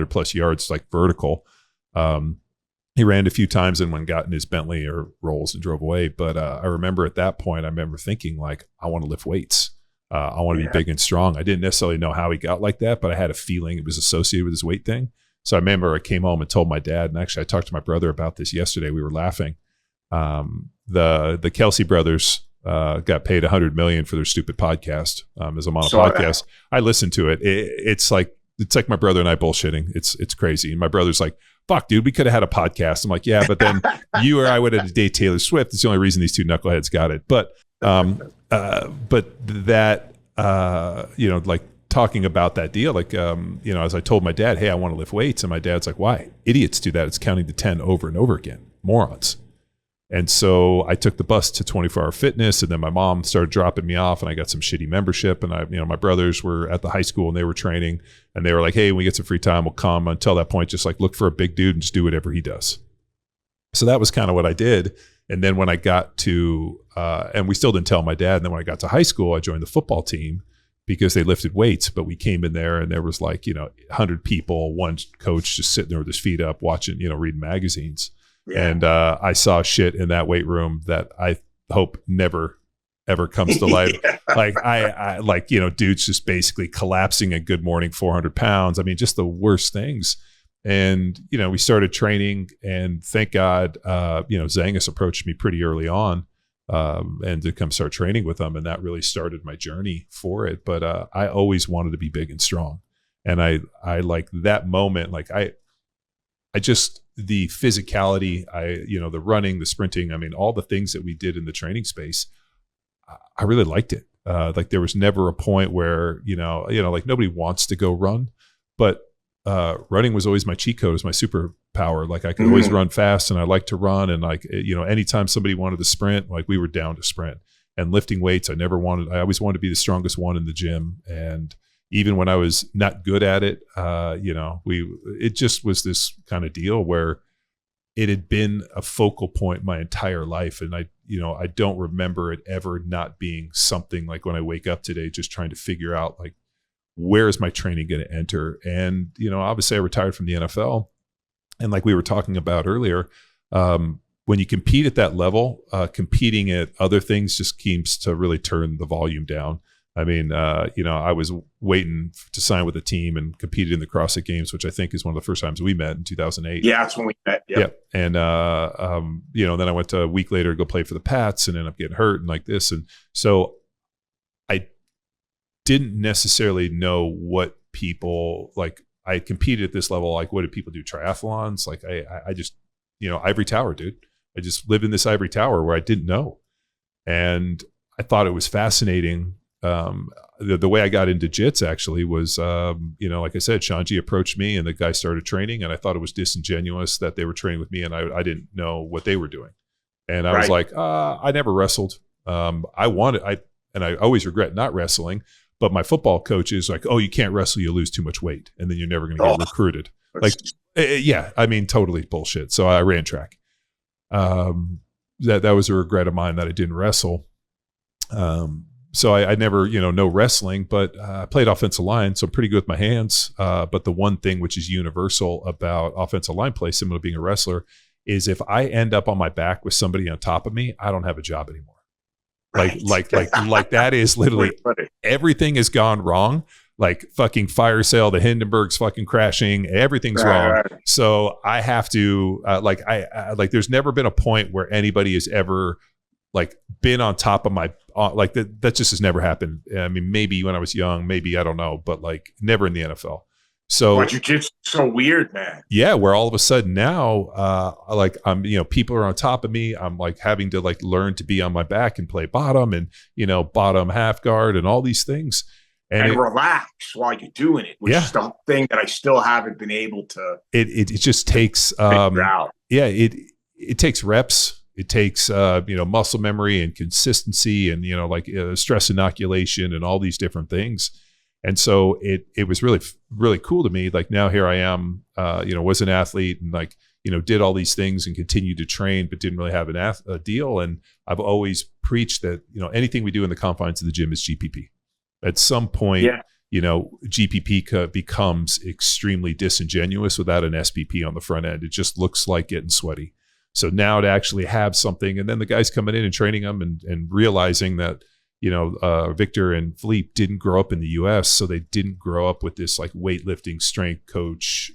plus yards like vertical. He ran a few times and got in his Bentley or Rolls and drove away. But I remember at that point, I remember thinking like, I want to lift weights. I want to be big and strong. I didn't necessarily know how he got like that, but I had a feeling it was associated with his weight thing. So I remember I came home and told my dad, and actually I talked to my brother about this yesterday. We were laughing. The Kelsey brothers got paid $100 million for their stupid podcast. As I'm on a podcast, I listened to it. It's like my brother and I bullshitting. It's crazy. And my brother's like, "Fuck, dude, we could have had a podcast." I'm like, "Yeah, but then you or I would have date Taylor Swift. It's the only reason these two knuckleheads got it." But that like talking about that deal, like as I told my dad, "Hey, I want to lift weights," and my dad's like, "Why? Idiots do that. It's counting to 10 over and over again. Morons." And so I took the bus to 24 Hour Fitness, and then my mom started dropping me off, and I got some shitty membership. And my brothers were at the high school and they were training, and they were like, hey, when we get some free time, we'll come. Until that point, just like look for a big dude and just do whatever he does. So that was kind of what I did. And then when I got to, and we still didn't tell my dad. And then when I got to high school, I joined the football team because they lifted weights, but we came in there and there was like, 100 people, one coach just sitting there with his feet up watching, reading magazines. Yeah. And I saw shit in that weight room that I hope never, ever comes to life. Yeah. Like dudes just basically collapsing at Good Morning, 400 pounds. I mean, just the worst things. And, we started training, and thank God, Zangus approached me pretty early on and to come start training with them. And that really started my journey for it. But I always wanted to be big and strong. And I like that moment, like I just, the physicality, the running, the sprinting, I mean, all the things that we did in the training space, I really liked it. Like there was never a point where, like nobody wants to go run, but running was always my cheat code, was my superpower. Like I could always run fast, and I like to run. And like, anytime somebody wanted to sprint, like we were down to sprint. And lifting weights, I always wanted to be the strongest one in the gym. And even when I was not good at it, it just was this kind of deal where it had been a focal point my entire life. And I don't remember it ever not being something like when I wake up today, just trying to figure out like, where is my training going to enter? And, obviously I retired from the NFL. And like we were talking about earlier, when you compete at that level, competing at other things just seems to really turn the volume down. I mean, I was waiting to sign with a team and competed in the CrossFit Games, which I think is one of the first times we met in 2008. Yeah, that's when we met. Yeah. And, then I went a week later to go play for the Pats and ended up getting hurt and like this. And so I didn't necessarily know what people, like I competed at this level. Like what did people do? Triathlons? Like I just, ivory tower, dude. I just lived in this ivory tower where I didn't know. And I thought it was fascinating. The way I got into jits actually was, like I said, Shanji approached me and the guy started training, and I thought it was disingenuous that they were training with me and I didn't know what they were doing. And I was like, I never wrestled. I always regret not wrestling, but my football coach is like, oh, you can't wrestle, you lose too much weight, and then you're never going to get recruited. Like, yeah, I mean, totally bullshit. So I ran track. That was a regret of mine that I didn't wrestle. So I never, no wrestling, but I played offensive line, so I'm pretty good with my hands. But the one thing which is universal about offensive line play, similar to being a wrestler, is if I end up on my back with somebody on top of me, I don't have a job anymore. Like that is literally everything has gone wrong. Like fucking fire sale, the Hindenburg's fucking crashing, everything's wrong. Right. So I have to there's never been a point where anybody has ever like been on top of my like that just has never happened. I mean, maybe when I was young, maybe, I don't know, but like never in the NFL. So jiu-jitsu so weird, man. Yeah, where all of a sudden now, like I'm, people are on top of me. I'm like having to like learn to be on my back and play bottom and bottom half guard and all these things. And relax while you're doing it, which is the thing that I still haven't been able to. It just takes it takes reps. It takes muscle memory and consistency and stress inoculation and all these different things. And so it was really, really cool to me. Like now here I am, was an athlete and did all these things and continued to train, but didn't really have a deal. And I've always preached that, anything we do in the confines of the gym is GPP. At some point, GPP becomes extremely disingenuous without an SPP on the front end. It just looks like getting sweaty. So now to actually have something, and then the guys coming in and training them and realizing that, Victor and Philippe didn't grow up in the US, so they didn't grow up with this like weightlifting strength coach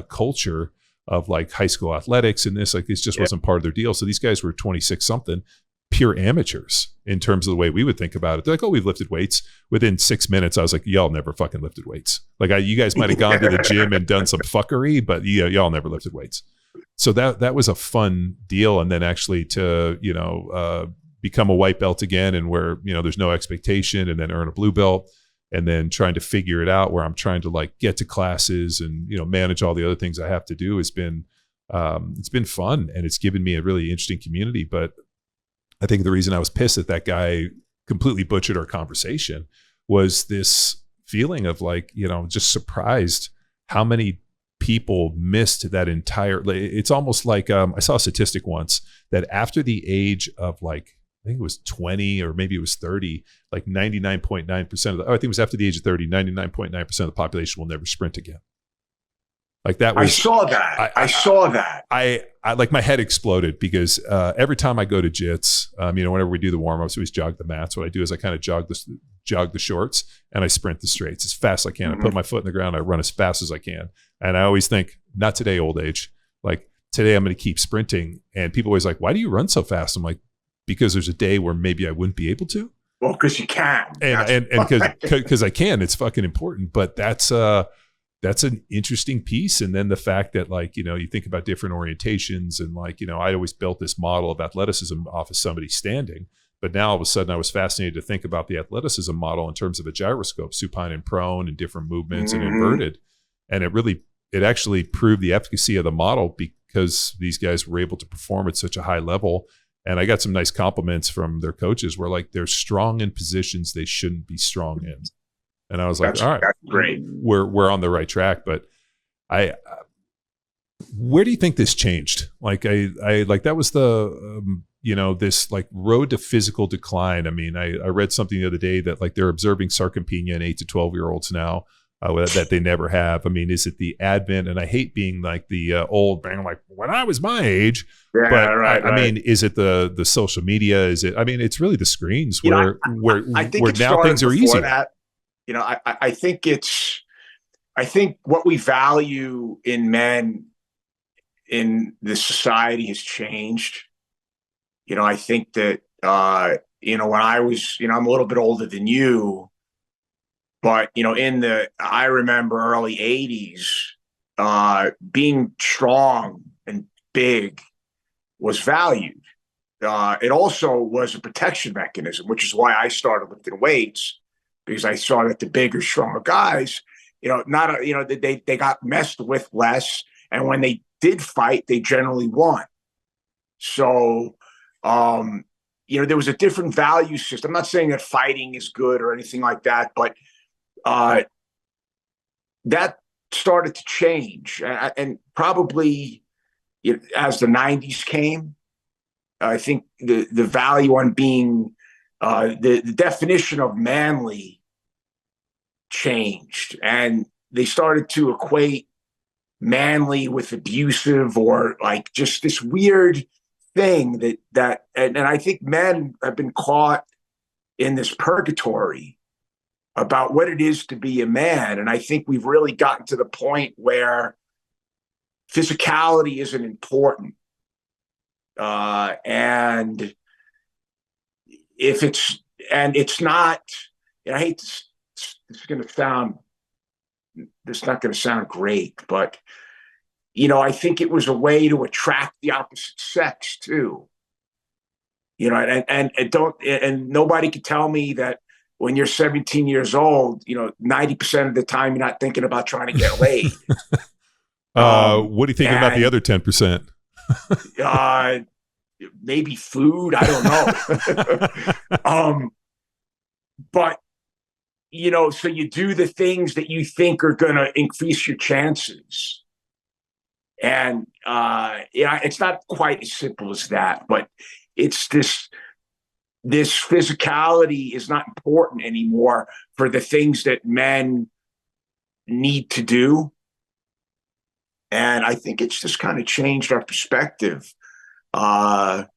culture of like high school athletics and this just wasn't part of their deal. So these guys were 26 something, pure amateurs in terms of the way we would think about it. They're like, oh, we've lifted weights. Within 6 minutes, I was like, y'all never fucking lifted weights. Like you guys might have gone to the gym and done some fuckery, but y'all never lifted weights. So that was a fun deal. And then actually to, become a white belt again and where, there's no expectation, and then earn a blue belt, and then trying to figure it out where I'm trying to like get to classes and, manage all the other things I have to do has been it's been fun, and it's given me a really interesting community. But I think the reason I was pissed that guy completely butchered our conversation was this feeling of like, just surprised how many people missed that entire. It's almost like I saw a statistic once that after the age of like, I think it was 20 or maybe it was 30, like 99.9% of I think it was after the age of 30, 99.9% of the population will never sprint again. Like that was. I saw that. I saw that. I like my head exploded because every time I go to jits, whenever we do the warm ups, we always jog the mats. What I do is I kind of jog the shorts and I sprint the straights as fast as I can. I put my foot in the ground. I run as fast as I can. And I always think, not today, old age. Like today, I'm going to keep sprinting. And people always like, why do you run so fast? I'm like, because there's a day where maybe I wouldn't be able to. Well, because you can. And because I can. It's fucking important. But that's an interesting piece. And then the fact that like, you think about different orientations and like, I always built this model of athleticism off of somebody standing, but now all of a sudden I was fascinated to think about the athleticism model in terms of a gyroscope, supine and prone and different movements and inverted. And it actually proved the efficacy of the model because these guys were able to perform at such a high level. And I got some nice compliments from their coaches where like, they're strong in positions they shouldn't be strong in. And I was like, all right, that's great. We're on the right track. But where do you think this changed? Like I like that was the, this like road to physical decline. I mean, I read something the other day that like they're observing sarcopenia in 8 to 12-year-olds now that they never have. I mean, is it the advent? And I hate being like the old man, like when I was my age. Yeah, but right. I mean, is it the social media? Is it? I mean, it's really the screens where I think where now things are easy. I think what we value in men in the society has changed. I think that, when I was, I'm a little bit older than you, but, I remember early 80s, being strong and big was valued. It also was a protection mechanism, which is why I started lifting weights. Because I saw that the bigger, stronger guys, they got messed with less, and when they did fight, they generally won. So, there was a different value system. I'm not saying that fighting is good or anything like that, but that started to change, and probably as the '90s came, I think the value on being the definition of manly changed, and they started to equate manly with abusive or like just this weird thing and I think men have been caught in this purgatory about what it is to be a man. And I think we've really gotten to the point where physicality isn't important. And it's not, I hate this. This is not going to sound great, but I think it was a way to attract the opposite sex too. And nobody could tell me that when you're 17 years old, 90% of the time you're not thinking about trying to get laid. What do you think about the other 10%? Maybe food. I don't know. But so you do the things that you think are going to increase your chances. And, it's not quite as simple as that, but it's this physicality is not important anymore for the things that men need to do. And I think it's just kind of changed our perspective. I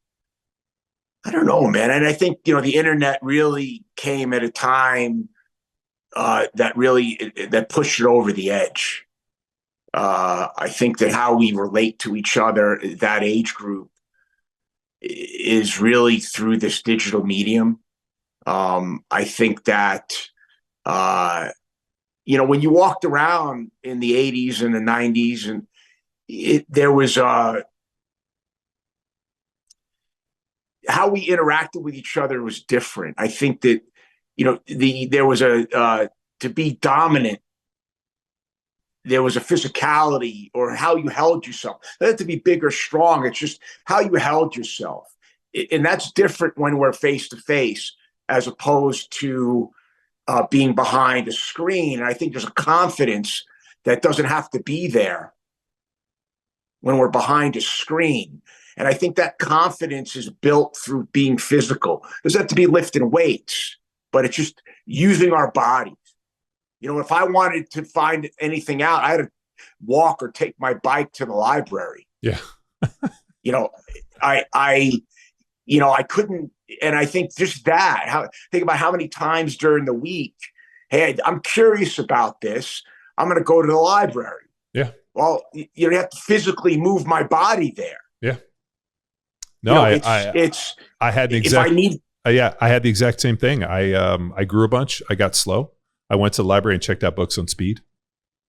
don't know, man. And I think, the internet really came at a time that pushed it over the edge. I think that how we relate to each other, that age group, is really through this digital medium. I think that, when you walked around in the 80s and the 90s, and there was how we interacted with each other was different. I think that, there was to be dominant there was a physicality or how you held yourself. It doesn't have to be big or strong. It's just how you held yourself. And that's different when we're face to face as opposed to being behind a screen. And I think there's a confidence that doesn't have to be there when we're behind a screen. And I think that confidence is built through being physical. It doesn't have to be lifting weights, but it's just using our bodies. You know, if I wanted to find anything out, I had to walk or take my bike to the library. Yeah. You know, I couldn't, and I think just that, think about how many times during the week, hey, I'm curious about this. I'm going to go to the library. Yeah. Well, you have to physically move my body there. Yeah. No, I had the exact, I had the exact same thing. I grew a bunch. I got slow. I went to the library and checked out books on speed,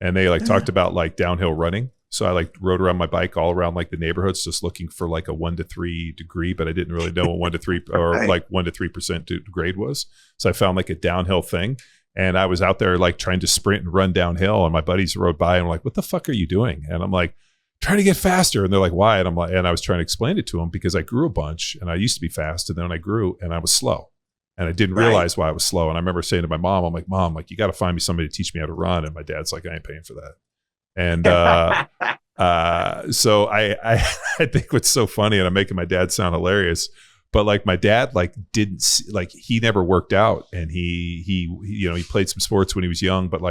and they talked about downhill running. So I rode around my bike all around the neighborhoods, just looking for a 1 to 3 degree, but I didn't really know what 1 to 3 or right. 1 to 3% grade was. So I found a downhill thing, and I was out there trying to sprint and run downhill, and my buddies rode by and were like, "What the fuck are you doing?" And I'm like, "Trying to get faster." And they're like, "Why?" And I'm like, and I was trying to explain it to them because I grew a bunch, and I used to be fast, and then I grew and I was slow. And I didn't realize why I was slow. And I remember saying to my mom, I'm like, "Mom, you got to find me somebody to teach me how to run." And my dad's like, "I ain't paying for that." And so I think what's so funny, and I'm making my dad sound hilarious, but my dad didn't he never worked out, and he played some sports when he was young, but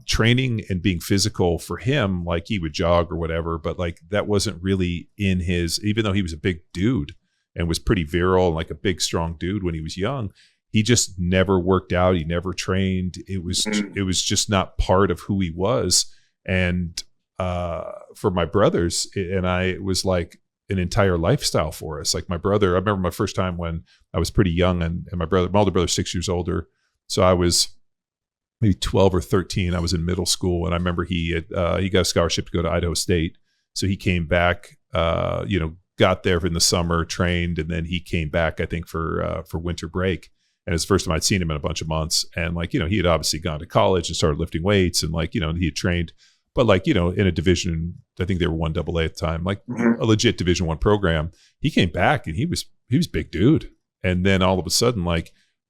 training and being physical for him, he would jog or whatever, but that wasn't really in his, even though he was a big dude and was pretty virile and a big strong dude when he was young, he just never worked out. He never trained. It was just not part of who he was. And for my brothers and I, it was an entire lifestyle for us. My brother, I remember my first time when I was pretty young, and my older brother's 6 years older. So I was maybe 12 or 13. I was in middle school, and I remember he got a scholarship to go to Idaho State. So he came back, got there in the summer, trained, and then he came back, I think, for winter break. And it's the first time I'd seen him in a bunch of months. And he had obviously gone to college and started lifting weights, and he had trained, but in a division, I think they were 1AA at the time, a legit Division I program. He came back and he was a big dude. And then all of a sudden,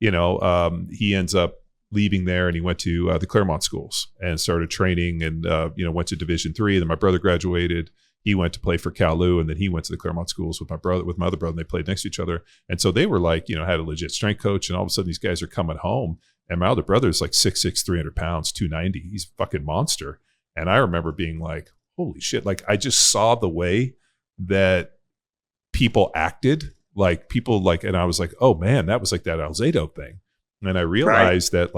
he ends up leaving there, and he went to the Claremont schools and started training, and went to Division III. And then my brother graduated. He went to play for Cal-Lu, and then he went to the Claremont schools with my other brother, and they played next to each other. And so they were had a legit strength coach, and all of a sudden these guys are coming home, and my older brother is 6'6", 300 pounds, 290. He's a fucking monster. And I remember being like, holy shit. I just saw the way that people acted, and I was like, oh man, that was that Alzado thing. And I realized that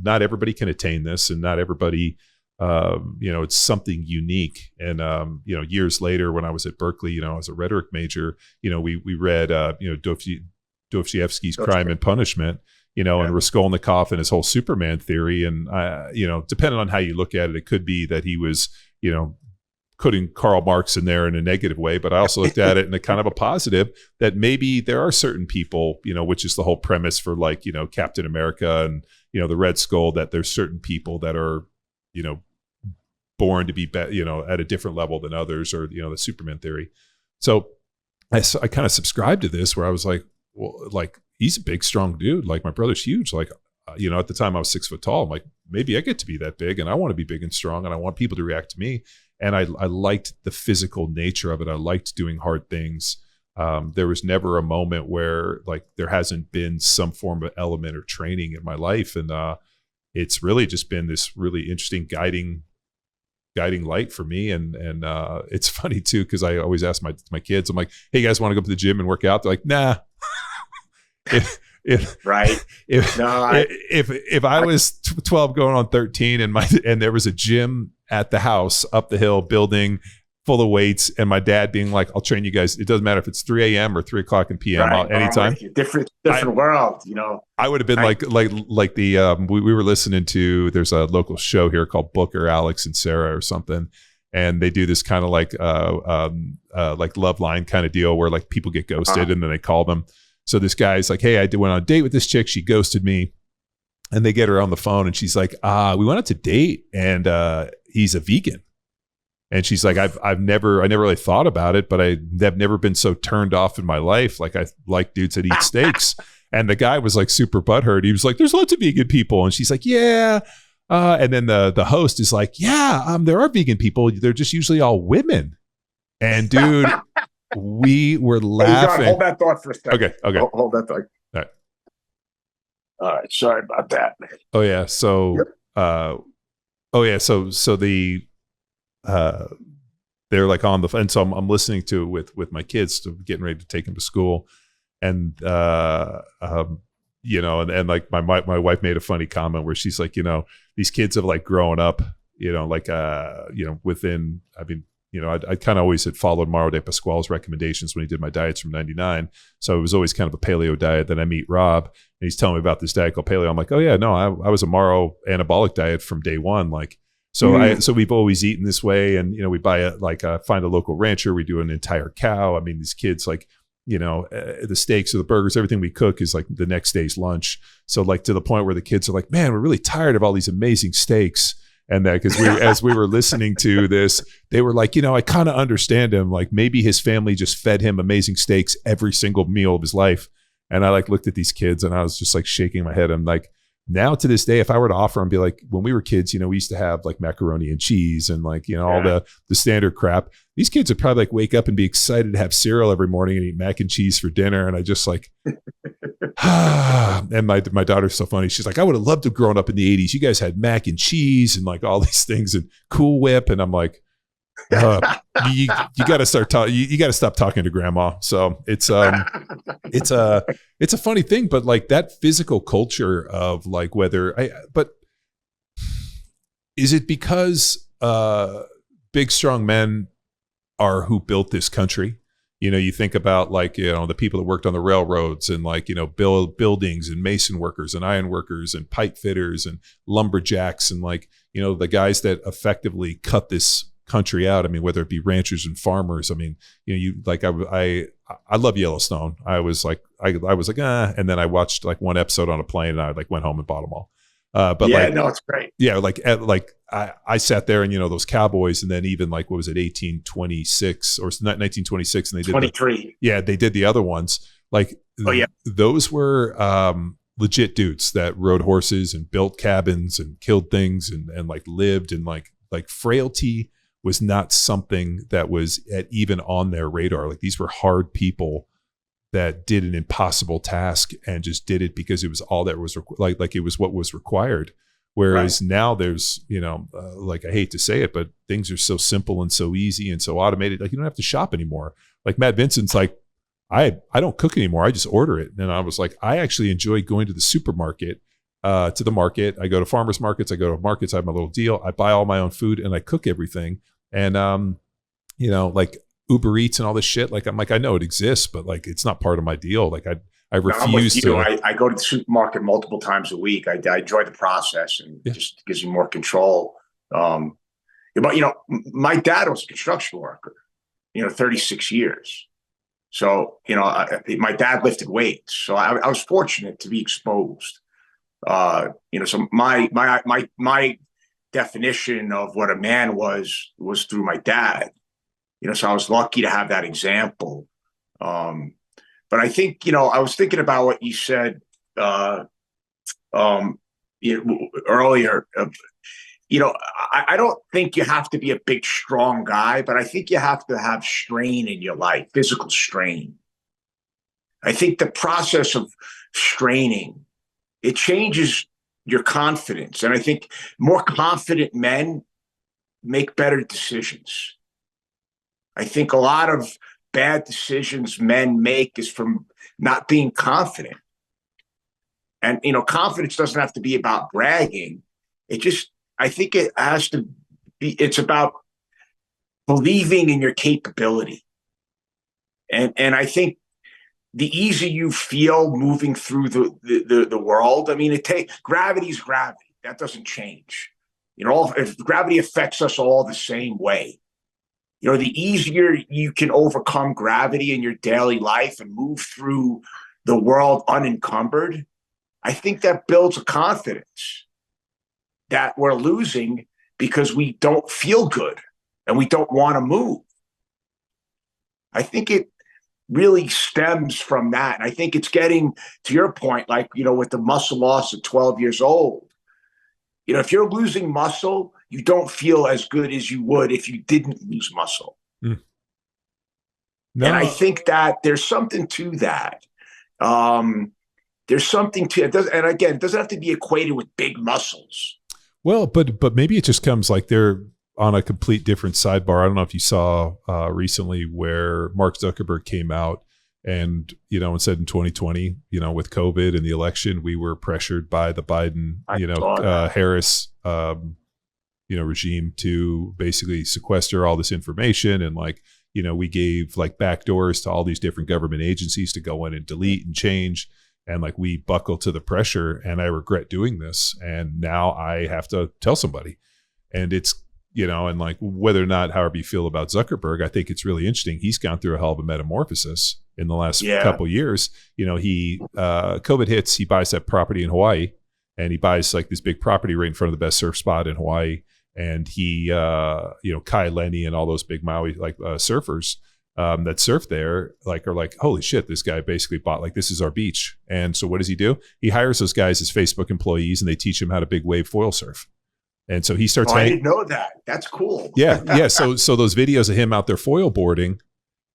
not everybody can attain this, and not everybody, it's something unique. And, years later when I was at Berkeley, as a rhetoric major, we read, Dostoevsky's Crime and Punishment, and Raskolnikov and his whole Superman theory. And, depending on how you look at it, it could be that he was, putting Karl Marx in there in a negative way, but I also looked at it in a kind of a positive, that maybe there are certain people, which is the whole premise for Captain America and, the Red Skull, that there's certain people that are, born to be, at a different level than others, or, the Superman theory. So I kind of subscribed to this, where I was like, well, he's a big, strong dude. My brother's huge. At the time I was 6 foot tall. I'm like, maybe I get to be that big, and I want to be big and strong, and I want people to react to me. And I liked the physical nature of it. I liked doing hard things. There was never a moment where there hasn't been some form of element or training in my life. And it's really just been this really interesting guiding light for me. And it's funny too, because I always ask my kids, I'm like, hey, you guys want to go to the gym and work out? They're like, nah. If I was 12 going on 13 and there was a gym at the house up the hill building full of weights, and my dad being like, I'll train you guys. It doesn't matter if it's 3 a.m. or 3 o'clock in p.m. Anytime. Different world, I would have been we were listening to, there's a local show here called Booker, Alex and Sarah or something. And they do this kind of love line kind of deal where people get ghosted and then they call them. So this guy's like, hey, I went on a date with this chick. She ghosted me. And they get her on the phone and she's like, we went out to date and he's a vegan. And she's like, I never really thought about it, but I've never been so turned off in my life. Like I like dudes that eat steaks. And the guy was like super butthurt. He was like, there's lots of vegan people. And she's like, yeah. And then the host is like, yeah, there are vegan people. They're just usually all women. And dude, we were laughing. Hey, John, hold that thought for a second. Okay. Hold that thought. All right. Sorry about that. Oh yeah. So, so the, they're like on the, and so I'm listening to it with my kids, so getting ready to take them to school. And, you know, and like my wife made a funny comment where she's like, you know, these kids have like grown up, you know, like, you know, within, I mean, you know, I kind of always had followed Mauro de Pasquale's recommendations when he did my diets from 99. So it was always kind of a paleo diet. Then I meet Rob and he's telling me about this diet called paleo. I'm like, oh yeah, no, I was a Mauro anabolic diet from day one. Like, so we've always eaten this way. And, you know, we buy find a local rancher. We do an entire cow. I mean, these kids, like, you know, the steaks or the burgers, everything we cook is like the next day's lunch. So like to the point where the kids are like, man, we're really tired of all these amazing steaks. And that because as we were listening to this, they were like, you know, I kind of understand him. Like maybe his family just fed him amazing steaks every single meal of his life. And I like looked at these kids and I was just like shaking my head. I'm like, now to this day, if I were to offer and be like, when we were kids, you know, we used to have like macaroni and cheese and like, you know, all the standard crap. These kids would probably like wake up and be excited to have cereal every morning and eat mac and cheese for dinner. And I just like, and my daughter's so funny. She's like, I would have loved to have grown up in the 80s. You guys had mac and cheese and like all these things and Cool Whip. And I'm like, you got to start talking. You got to stop talking to grandma. So it's a funny thing, but like that physical culture of like but is it because big strong men are who built this country? You know, you think about like, you know, the people that worked on the railroads and like, you know, buildings and mason workers and iron workers and pipe fitters and lumberjacks and like, you know, the guys that effectively cut this country out. I mean, whether it be ranchers and farmers. I mean, you know, you like I love Yellowstone. I was like, and then I watched like one episode on a plane and I like went home and bought them all. But yeah, like, no, it's great. Yeah, like I sat there and you know those cowboys, and then even like what was it, 1826 or 1926, and they did 23. They did the other ones. Like, those were legit dudes that rode horses and built cabins and killed things and like lived and like frailty was not something that was even on their radar. Like these were hard people that did an impossible task and just did it because it was all that was like it was what was required. Whereas now there's, you know, like I hate to say it, but things are so simple and so easy and so automated. Like you don't have to shop anymore. Like Matt Vincent's like, I don't cook anymore. I just order it. And I was like, I actually enjoy going to the supermarket, to the market. I go to farmers markets. I go to markets. I have my little deal. I buy all my own food and I cook everything. And, you know, like Uber Eats and all this shit. Like, I'm like, I know it exists, but like, it's not part of my deal. Like I refuse to. I go to the supermarket multiple times a week. I enjoy the process and it just gives you more control. But, you know, my dad was a construction worker, you know, 36 years. So, you know, my dad lifted weights. So I was fortunate to be exposed. You know, so my definition of what a man was through my dad. You know, so I was lucky to have that example. But I think, you know, I was thinking about what you said earlier. You know, I don't think you have to be a big, strong guy, but I think you have to have strain in your life, physical strain. I think the process of straining, it changes your confidence. And I think more confident men make better decisions. I think a lot of bad decisions men make is from not being confident. And, you know, confidence doesn't have to be about bragging. I think it has to be, it's about believing in your capability. And I think the easier you feel moving through the world, I mean, gravity's gravity. That doesn't change. You know, if gravity affects us all the same way, you know, the easier you can overcome gravity in your daily life and move through the world unencumbered, I think that builds a confidence that we're losing because we don't feel good and we don't want to move. I think it really stems from that. And I think it's getting to your point, like, with the muscle loss at 12 years old, if you're losing muscle, you don't feel as good as you would if you didn't lose muscle. Mm. No. And I think that there's something to that. There's something to it. And again, it doesn't have to be equated with big muscles. Well, but maybe it just comes like they're on a complete different sidebar. I don't know if you saw recently where Mark Zuckerberg came out and, and said in 2020, with COVID and the election, we were pressured by the Biden, Harris, regime to basically sequester all this information. And we gave backdoors to all these different government agencies to go in and delete and change. And we buckle to the pressure, and I regret doing this. And now I have to tell somebody. And it's, and whether or not, however you feel about Zuckerberg, I think it's really interesting. He's gone through a hell of a metamorphosis in the last couple of years. He, COVID hits, he buys that property in Hawaii, and he buys this big property right in front of the best surf spot in Hawaii. And he, Kai Lenny and all those big Maui, surfers, that surf there, are holy shit, this guy basically bought, this is our beach. And so what does he do? He hires those guys as Facebook employees, and they teach him how to big wave foil surf. And so he starts. I didn't know that. That's cool. Yeah. So those videos of him out there foil boarding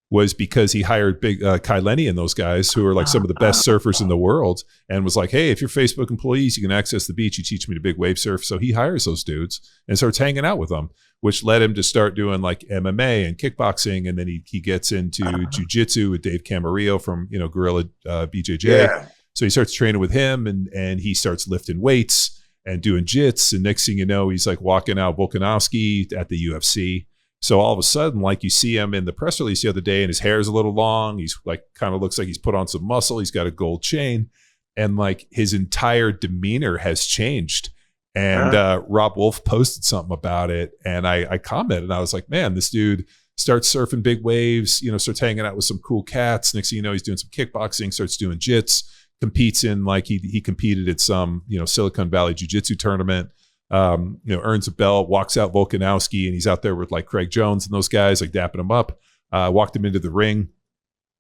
was because he hired big Kai Lenny and those guys who are some of the best surfers in the world, and was like, hey, if you're Facebook employees, you can access the beach. You teach me to big wave surf. So he hires those dudes and starts hanging out with them, which led him to start doing MMA and kickboxing. And then he gets into jujitsu with Dave Camarillo from, Gorilla BJJ. Yeah. So he starts training with him, and he starts lifting weights and doing jits. And next thing you know, he's walking out Volkanovski at the UFC. So all of a sudden, you see him in the press release the other day, and his hair is a little long. He's kind of looks like he's put on some muscle. He's got a gold chain, and his entire demeanor has changed. And Rob Wolf posted something about it, and I commented, and I was like, man, this dude starts surfing big waves, starts hanging out with some cool cats. Next thing you know, he's doing some kickboxing, starts doing jits, competes in he competed at some, Silicon Valley Jiu-Jitsu tournament, earns a belt, walks out Volkanovski, and he's out there with Craig Jones and those guys, dapping him up, walked him into the ring.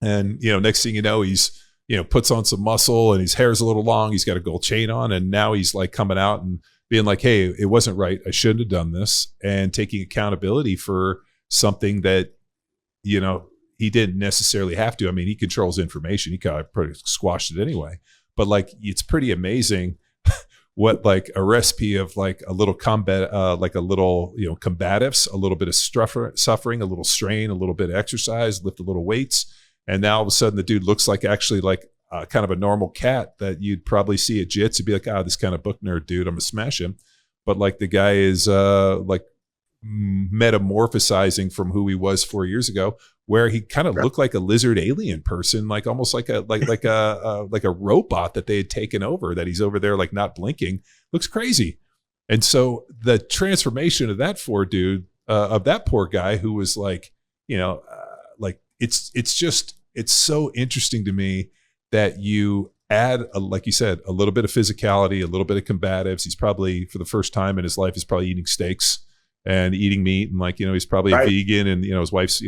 And, next thing you know, he's, puts on some muscle, and his hair's a little long. He's got a gold chain on, and now he's coming out and being hey, it wasn't right. I shouldn't have done this, and taking accountability for something that, he didn't necessarily have to. I mean, he controls information. He kind of pretty squashed it anyway. But it's pretty amazing what a recipe of a little combat, a little, combatives, a little bit of suffering, a little strain, a little bit of exercise, lift a little weights. And now all of a sudden the dude looks actually kind of a normal cat that you'd probably see at Jits. You'd be this kind of book nerd dude, I'm gonna smash him. But the guy is metamorphosizing from who he was 4 years ago, where he kind of looked like a lizard alien person, almost like a robot that they had taken over, that he's over there not blinking. Looks crazy. And so the transformation of that poor guy who was it's so interesting to me that you add, like you said, a little bit of physicality, a little bit of combatives. He's probably, for the first time in his life, is probably eating steaks and eating meat, and he's probably a vegan, and his wife's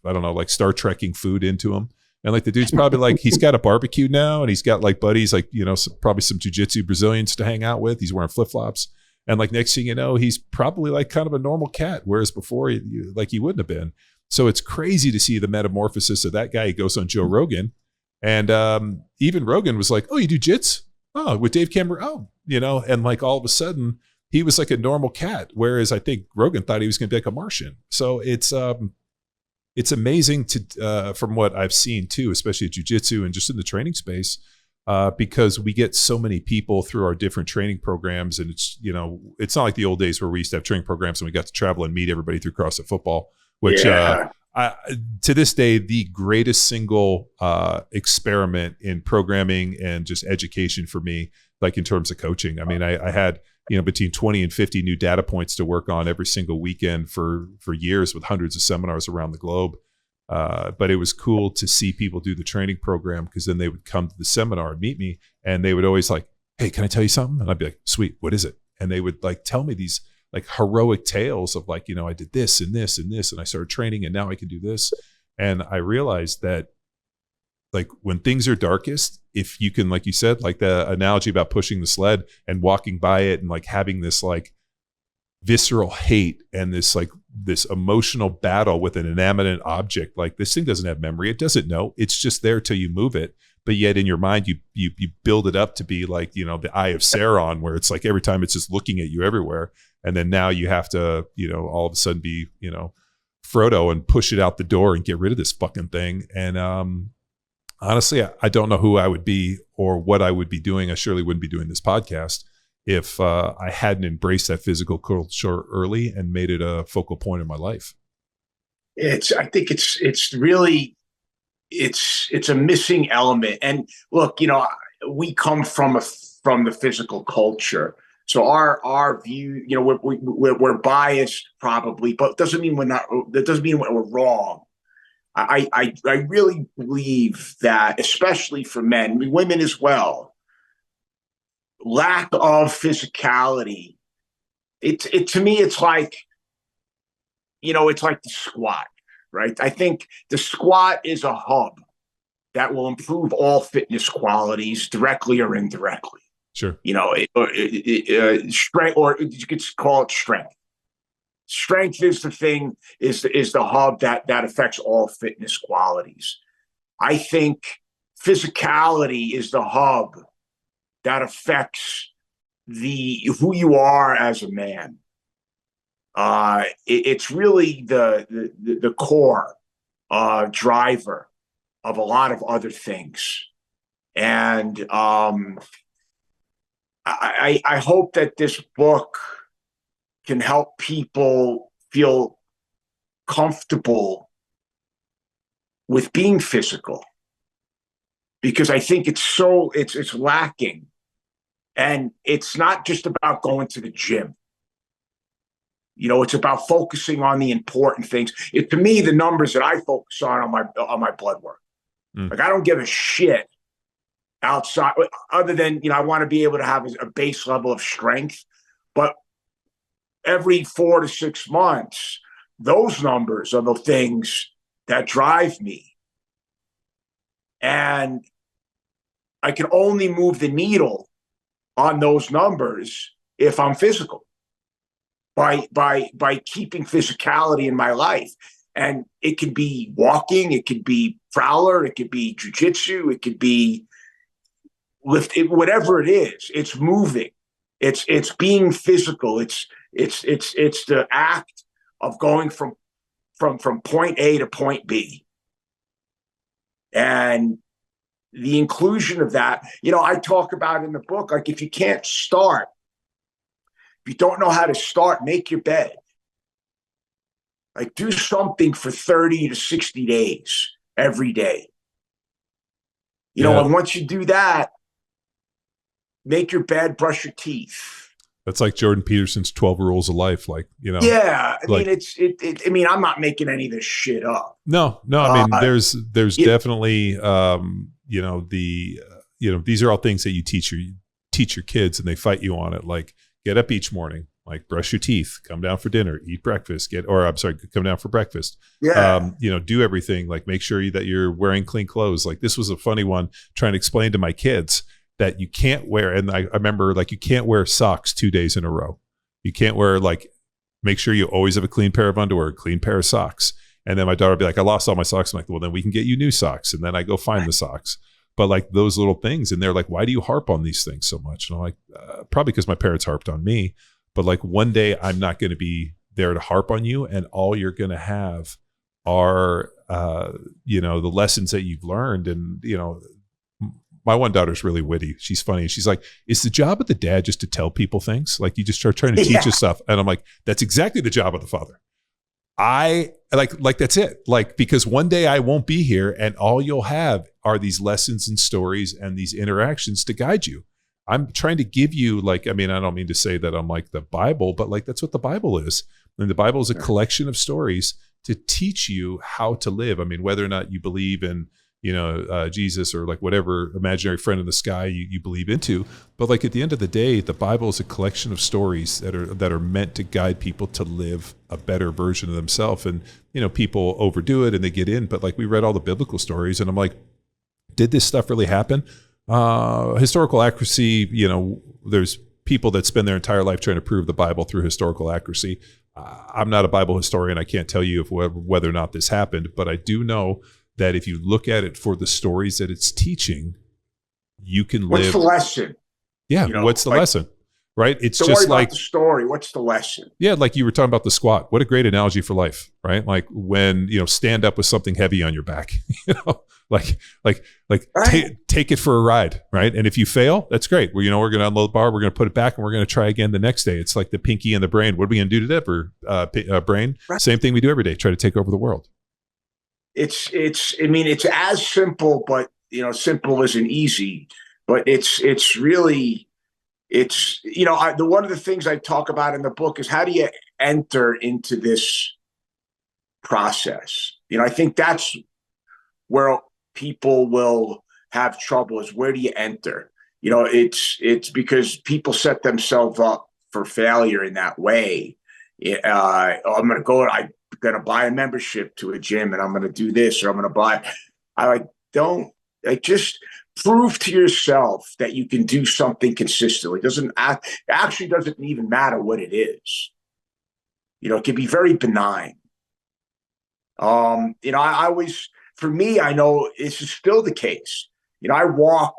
I don't know, Star Trekking food into him, and the dude's probably he's got a barbecue now, and he's got buddies probably some jiu-jitsu Brazilians to hang out with. He's wearing flip-flops, and next thing you know, he's probably kind of a normal cat, whereas before he wouldn't have been. So it's crazy to see the metamorphosis of that guy. He goes on Joe Rogan, and even Rogan was oh, you do jits? Oh, with Dave Cameron? Oh, and all of a sudden he was a normal cat, whereas I think Rogan thought he was going to be a Martian. So it's amazing to from what I've seen too, especially at jiu-jitsu and just in the training space, because we get so many people through our different training programs, and it's not like the old days where we used to have training programs and we got to travel and meet everybody through CrossFit football, which to this day, the greatest single experiment in programming and just education for me, in terms of coaching. I mean, I had between 20 and 50 new data points to work on every single weekend for years, with hundreds of seminars around the globe. But it was cool to see people do the training program, because then they would come to the seminar and meet me, and they would always like, hey, can I tell you something? And I'd be like, sweet, what is it? And they would like tell me these like heroic tales of like, I did this and this and this, and I started training and now I can do this. And I realized that like when things are darkest, if you can, like you said, like the analogy about pushing the sled and walking by it and like having this like visceral hate and this emotional battle with an inanimate object, like this thing doesn't have memory. It doesn't know. It's just there till you move it. But yet in your mind, you build it up to be like, the Eye of Sauron, where it's like every time it's just looking at you everywhere. And then now you have to, all of a sudden be, Frodo and push it out the door and get rid of this fucking thing. And honestly, I don't know who I would be or what I would be doing. I surely wouldn't be doing this podcast if I hadn't embraced that physical culture early and made it a focal point in my life. I think it's really, it's a missing element. And look, we come from the physical culture, so our view, we're biased probably, but it doesn't mean that doesn't mean we're wrong. I really believe that, especially for men, women as well, lack of physicality. To me, it's like, it's like the squat. Right. I think the squat is a hub that will improve all fitness qualities directly or indirectly. Sure. Strength, or you could call it strength. Strength is the thing, is the hub that affects all fitness qualities. I think physicality is the hub that affects who you are as a man. It's really the core driver of a lot of other things. And I hope that this book can help people feel comfortable with being physical, because I think it's lacking. And it's not just about going to the gym. It's about focusing on the important things. To me, the numbers that I focus on my blood work. Like, I don't give a shit outside, other than, I want to be able to have a base level of strength. But every 4 to 6 months, those numbers are the things that drive me. And I can only move the needle on those numbers if I'm physical. By keeping physicality in my life. And it could be walking, it could be prowler, it could be jujitsu, it could be whatever it is. It's moving. It's being physical. It's the act of going from point A to point B. And the inclusion of that, I talk about in the book, like, if you can't start, if you don't know how to start, make your bed. Like, do something for 30 to 60 days every day. And once you do that, make your bed, brush your teeth. That's like Jordan Peterson's 12 rules of life. Like, Yeah. I mean, I'm not making any of this shit up. No. I mean, there's definitely, these are all things that you teach your kids, and they fight you on it. Like, get up each morning, like, brush your teeth, come down for dinner, eat breakfast, come down for breakfast. Yeah. Do everything, like, make sure that you're wearing clean clothes. Like, this was a funny one, trying to explain to my kids that you can't wear, and I remember, like, you can't wear socks 2 days in a row. You can't wear, like, make sure you always have a clean pair of underwear, a clean pair of socks. And then my daughter would be like, I lost all my socks. I'm like, well, then we can get you new socks. And then I go find the socks. But like those little things, and they're like, why do you harp on these things so much? And I'm like, probably because my parents harped on me. But like, one day I'm not going to be there to harp on you, and all you're going to have are, the lessons that you've learned. And, my one daughter's really witty. She's funny. She's like, is the job of the dad just to tell people things? Like, you just start trying to teach us stuff. And I'm like, that's exactly the job of the father. I like that's it. Like, because one day I won't be here, and all you'll have are these lessons and stories and these interactions to guide you. I'm trying to give you, like, I mean, I don't mean to say that I'm like the Bible, but like, that's what the Bible is. And the Bible is a collection of stories to teach you how to live. I mean, whether or not you believe in, Jesus or like whatever imaginary friend in the sky you believe into. But like at the end of the day, the Bible is a collection of stories that are meant to guide people to live a better version of themselves. And, people overdo it and they get in, but like we read all the biblical stories and I'm like, did this stuff really happen? Historical accuracy, there's people that spend their entire life trying to prove the Bible through historical accuracy. I'm not a Bible historian. I can't tell you whether or not this happened, but I do know that if you look at it for the stories that it's teaching, you can live. What's the lesson? Yeah. What's the lesson? Right. It's don't just worry like about the story. What's the lesson? Yeah. Like you were talking about the squat. What a great analogy for life, right? Like when, stand up with something heavy on your back, like right. take it for a ride. Right. And if you fail, that's great. We're going to unload the bar. We're going to put it back and we're going to try again the next day. It's like the pinky and the brain. What are we going to do today for brain? Right. Same thing we do every day. Try to take over the world. It's as simple, but simple isn't easy, but it's really, one of the things I talk about in the book is how do you enter into this process? I think that's where people will have trouble is where do you enter? It's because people set themselves up for failure in that way. I'm going to buy a membership to a gym and I'm going to do this, or I'm going to just prove to yourself that you can do something consistently. It actually doesn't even matter what it is. It can be very benign. I always, for me, I know this is still the case. I walk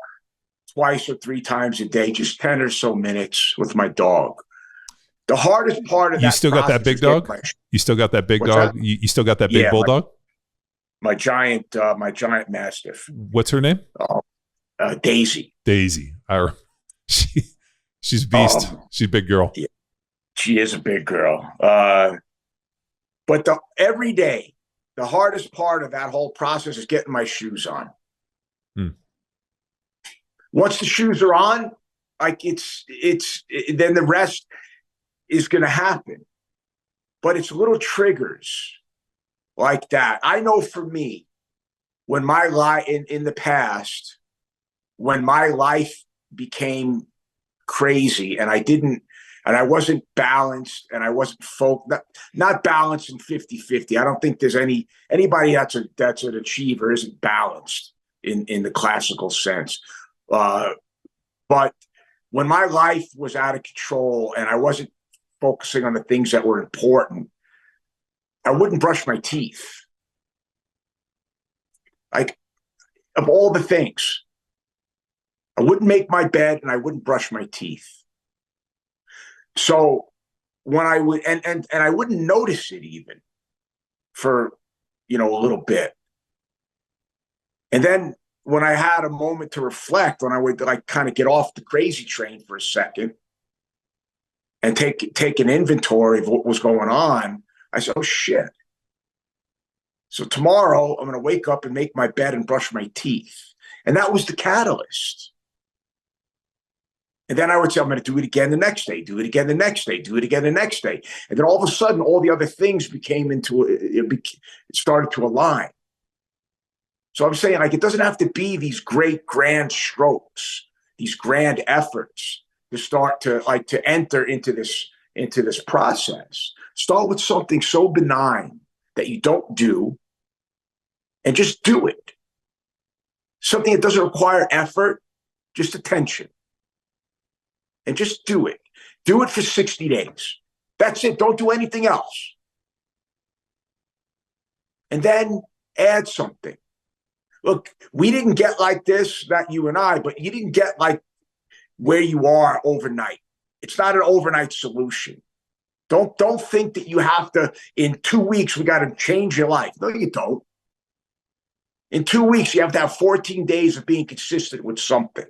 twice or three times a day, just 10 or so minutes with my dog. The hardest part of you still got that big dog? You still got that big dog? You still got that big bulldog? My giant mastiff. What's her name? Daisy. Daisy. She's a beast. She's a big girl. Yeah, she is a big girl. But every day, the hardest part of that whole process is getting my shoes on. Once the shoes are on, like then the rest is going to happen. But it's little triggers like that. I know for me, when my life in the past, when my life became crazy and I wasn't balanced and I wasn't not balanced in 50-50. I don't think there's anybody that's an achiever isn't balanced in the classical sense. But when my life was out of control and I wasn't focusing on the things that were important, I wouldn't brush my teeth. Like, of all the things, I wouldn't make my bed and I wouldn't brush my teeth. So when I would, and I wouldn't notice it even for, a little bit. And then when I had a moment to reflect, when I would kind of get off the crazy train for a second and take an inventory of what was going on, I said, oh shit. So tomorrow I'm going to wake up and make my bed and brush my teeth. And that was the catalyst. And then I would say, I'm going to do it again the next day, do it again the next day, do it again the next day. And then all of a sudden, all the other things it started to align. So I'm saying, it doesn't have to be these great grand strokes, these grand efforts to start to enter into this process. Start with something so benign that you don't do and just do it. Something that doesn't require effort, just attention. And just do it. Do it for 60 days. That's it. Don't do anything else. And then add something. Look, we didn't get like this, not you and I, but you didn't get like where you are overnight. It's not an overnight solution. Don't think that you have to, in 2 weeks, we got to change your life. No, you don't. In 2 weeks, you have to have 14 days of being consistent with something.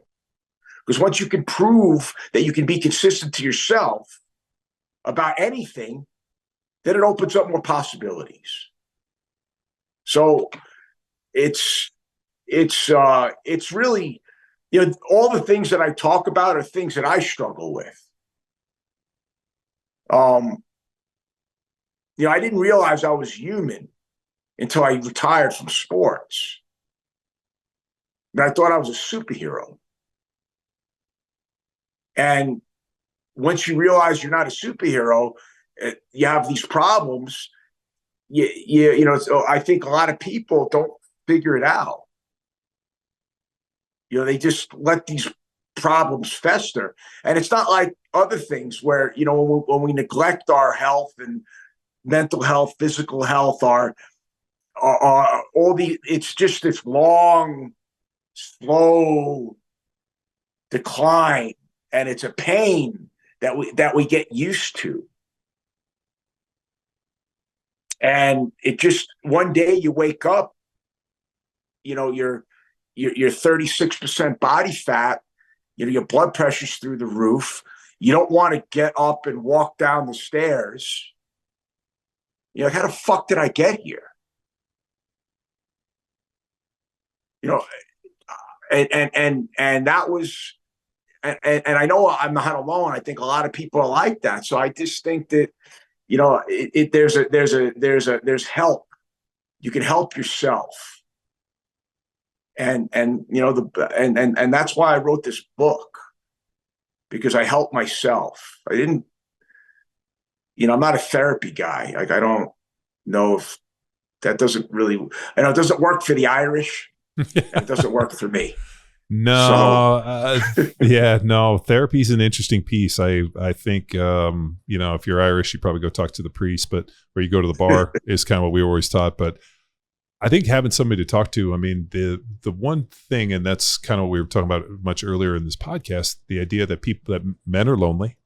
Because once you can prove that you can be consistent to yourself about anything, then it opens up more possibilities. So it's really, all the things that I talk about are things that I struggle with. I didn't realize I was human until I retired from sports. And I thought I was a superhero. And once you realize you're not a superhero, you have these problems. So I think a lot of people don't figure it out. They just let these problems fester. And it's not like other things where, when we neglect our health and mental health, physical health, it's just this long, slow decline. And it's a pain that we get used to. And it just, one day you wake up, you're 36% body fat, your blood pressure's through the roof. You don't want to get up and walk down the stairs. How the fuck did I get here? And that was, and I know I'm not alone. I think a lot of people are like that. So I just think that, there's help. You can help yourself. And that's why I wrote this book, because I helped myself. I didn't, I'm not a therapy guy. Like, I don't know if that doesn't really, it doesn't work for the Irish. It doesn't work for me. No, no. Therapy's an interesting piece. I think, if you're Irish, you probably go talk to the priest, but where you go to the bar is kind of what we were always taught. But I think having somebody to talk to, the one thing, and that's kind of what we were talking about much earlier in this podcast, the idea that men are lonely,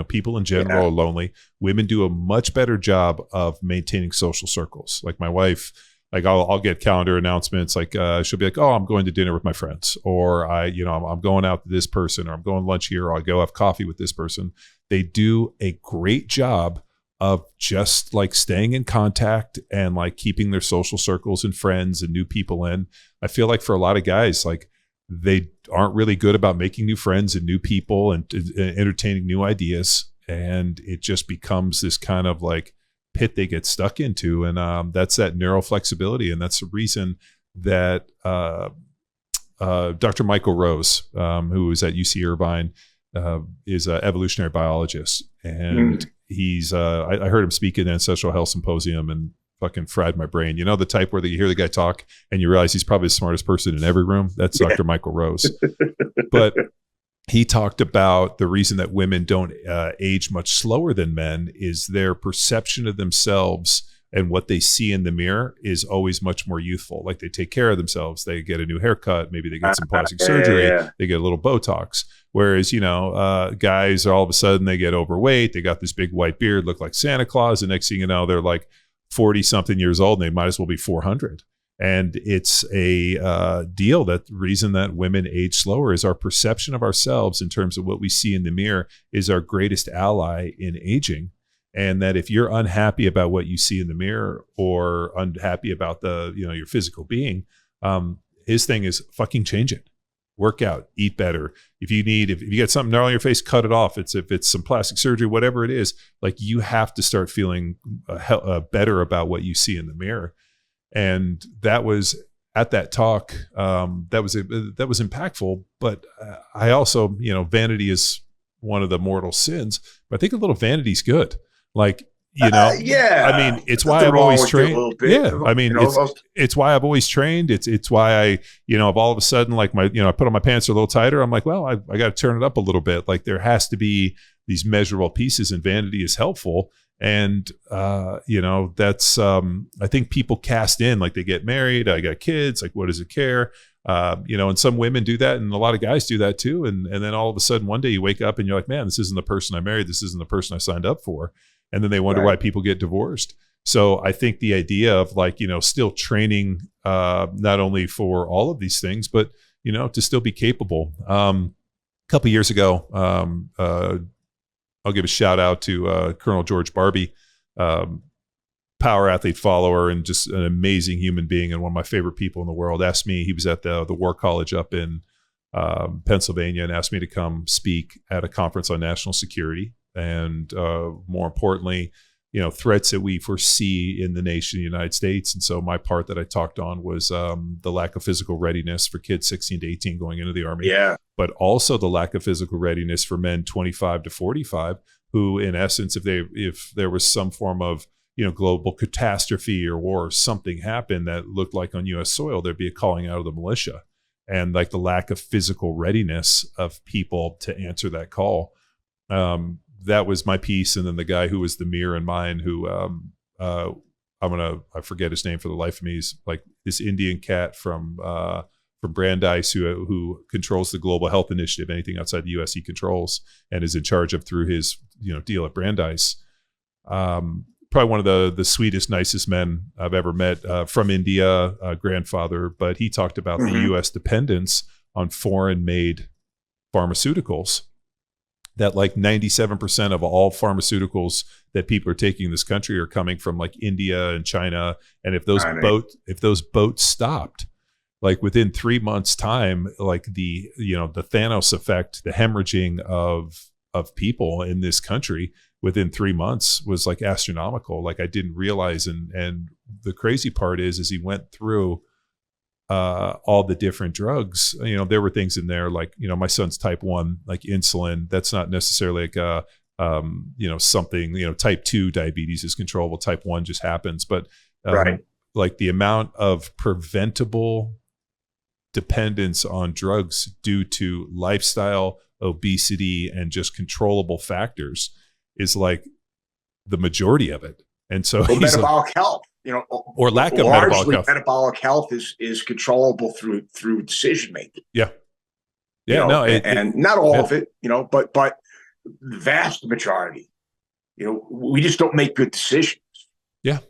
people in general are lonely. Women do a much better job of maintaining social circles. Like my wife, like I'll get calendar announcements. Like she'll be like, "Oh, I'm going to dinner with my friends," or I'm going out to this person, or I'm going to lunch here, or I'll go have coffee with this person. They do a great job of just like staying in contact and like keeping their social circles and friends and new people in. I feel like for a lot of guys, like they aren't really good about making new friends and new people and entertaining new ideas, and it just becomes this kind of like pit they get stuck into. And that's that neuroflexibility. And that's the reason that Dr. Michael Rose, who is at UC Irvine, is an evolutionary biologist. And he's, I heard him speak at an Ancestral Health Symposium and fucking fried my brain. The type where you hear the guy talk and you realize he's probably the smartest person in every room. That's Dr. Michael Rose. But he talked about the reason that women don't age much slower than men is their perception of themselves and what they see in the mirror is always much more youthful. Like they take care of themselves. They get a new haircut. Maybe they get some plastic surgery. They get a little Botox. Whereas, guys, all of a sudden they get overweight. They got this big white beard, look like Santa Claus. And next thing you know, they're like 40 something years old and they might as well be 400. And it's a deal that the reason that women age slower is our perception of ourselves in terms of what we see in the mirror is our greatest ally in aging. And that if you're unhappy about what you see in the mirror or unhappy about your physical being, his thing is fucking change it. Work out, eat better. If you get something gnarly on your face, cut it off. If it's some plastic surgery, whatever it is, like you have to start feeling better about what you see in the mirror. And that was at that talk. That was impactful. But I also, vanity is one of the mortal sins. But I think a little vanity is good. Like, it's why I've always trained. It's why I've always trained. It's why I, if all of a sudden, like I put on my pants a little tighter, I'm like, well, I got to turn it up a little bit. Like there has to be these measurable pieces, and vanity is helpful. And, that's, I think people cast in, like they get married, I got kids, like, what does it care? And some women do that and a lot of guys do that too. And then all of a sudden one day you wake up and you're like, man, this isn't the person I married. This isn't the person I signed up for. And then they wonder why people get divorced. So I think the idea of still training, not only for all of these things, but, to still be capable. A couple of years ago, I'll give a shout out to Colonel George Barbie, power athlete follower and just an amazing human being and one of my favorite people in the world. Asked me, he was at the War College up in Pennsylvania, and asked me to come speak at a conference on national security. And more importantly, threats that we foresee in the nation, the United States. And so my part that I talked on was the lack of physical readiness for kids 16 to 18 going into the Army. Yeah. But also the lack of physical readiness for men 25 to 45, who in essence, if there was some form of, global catastrophe or war, or something happened that looked like on U.S. soil, there'd be a calling out of the militia, and like the lack of physical readiness of people to answer that call. That was my piece. And then the guy who was the mirror in mine, who I forget his name for the life of me. He's like this Indian cat from Brandeis who controls the Global Health Initiative. Anything outside the U.S. he controls and is in charge of through his deal at Brandeis. Probably one of the sweetest, nicest men I've ever met, from India, grandfather. But he talked about the U.S. dependence on foreign-made pharmaceuticals. That like 97% of all pharmaceuticals that people are taking in this country are coming from like India and China. And if those boats stopped, like within 3 months' time, like the Thanos effect, the hemorrhaging of people in this country within 3 months was like astronomical. Like I didn't realize. And the crazy part is he went through all the different drugs. There were things in there like, my son's type 1, like insulin. That's not necessarily like something, type 2 diabetes is controllable. Type 1 just happens. But like the amount of preventable dependence on drugs due to lifestyle, obesity, and just controllable factors is like the majority of it. And so metabolic health, or lack of metabolic health. Metabolic health is controllable through decision making. Yeah. And not all of it, but the vast majority. We just don't make good decisions. Yeah.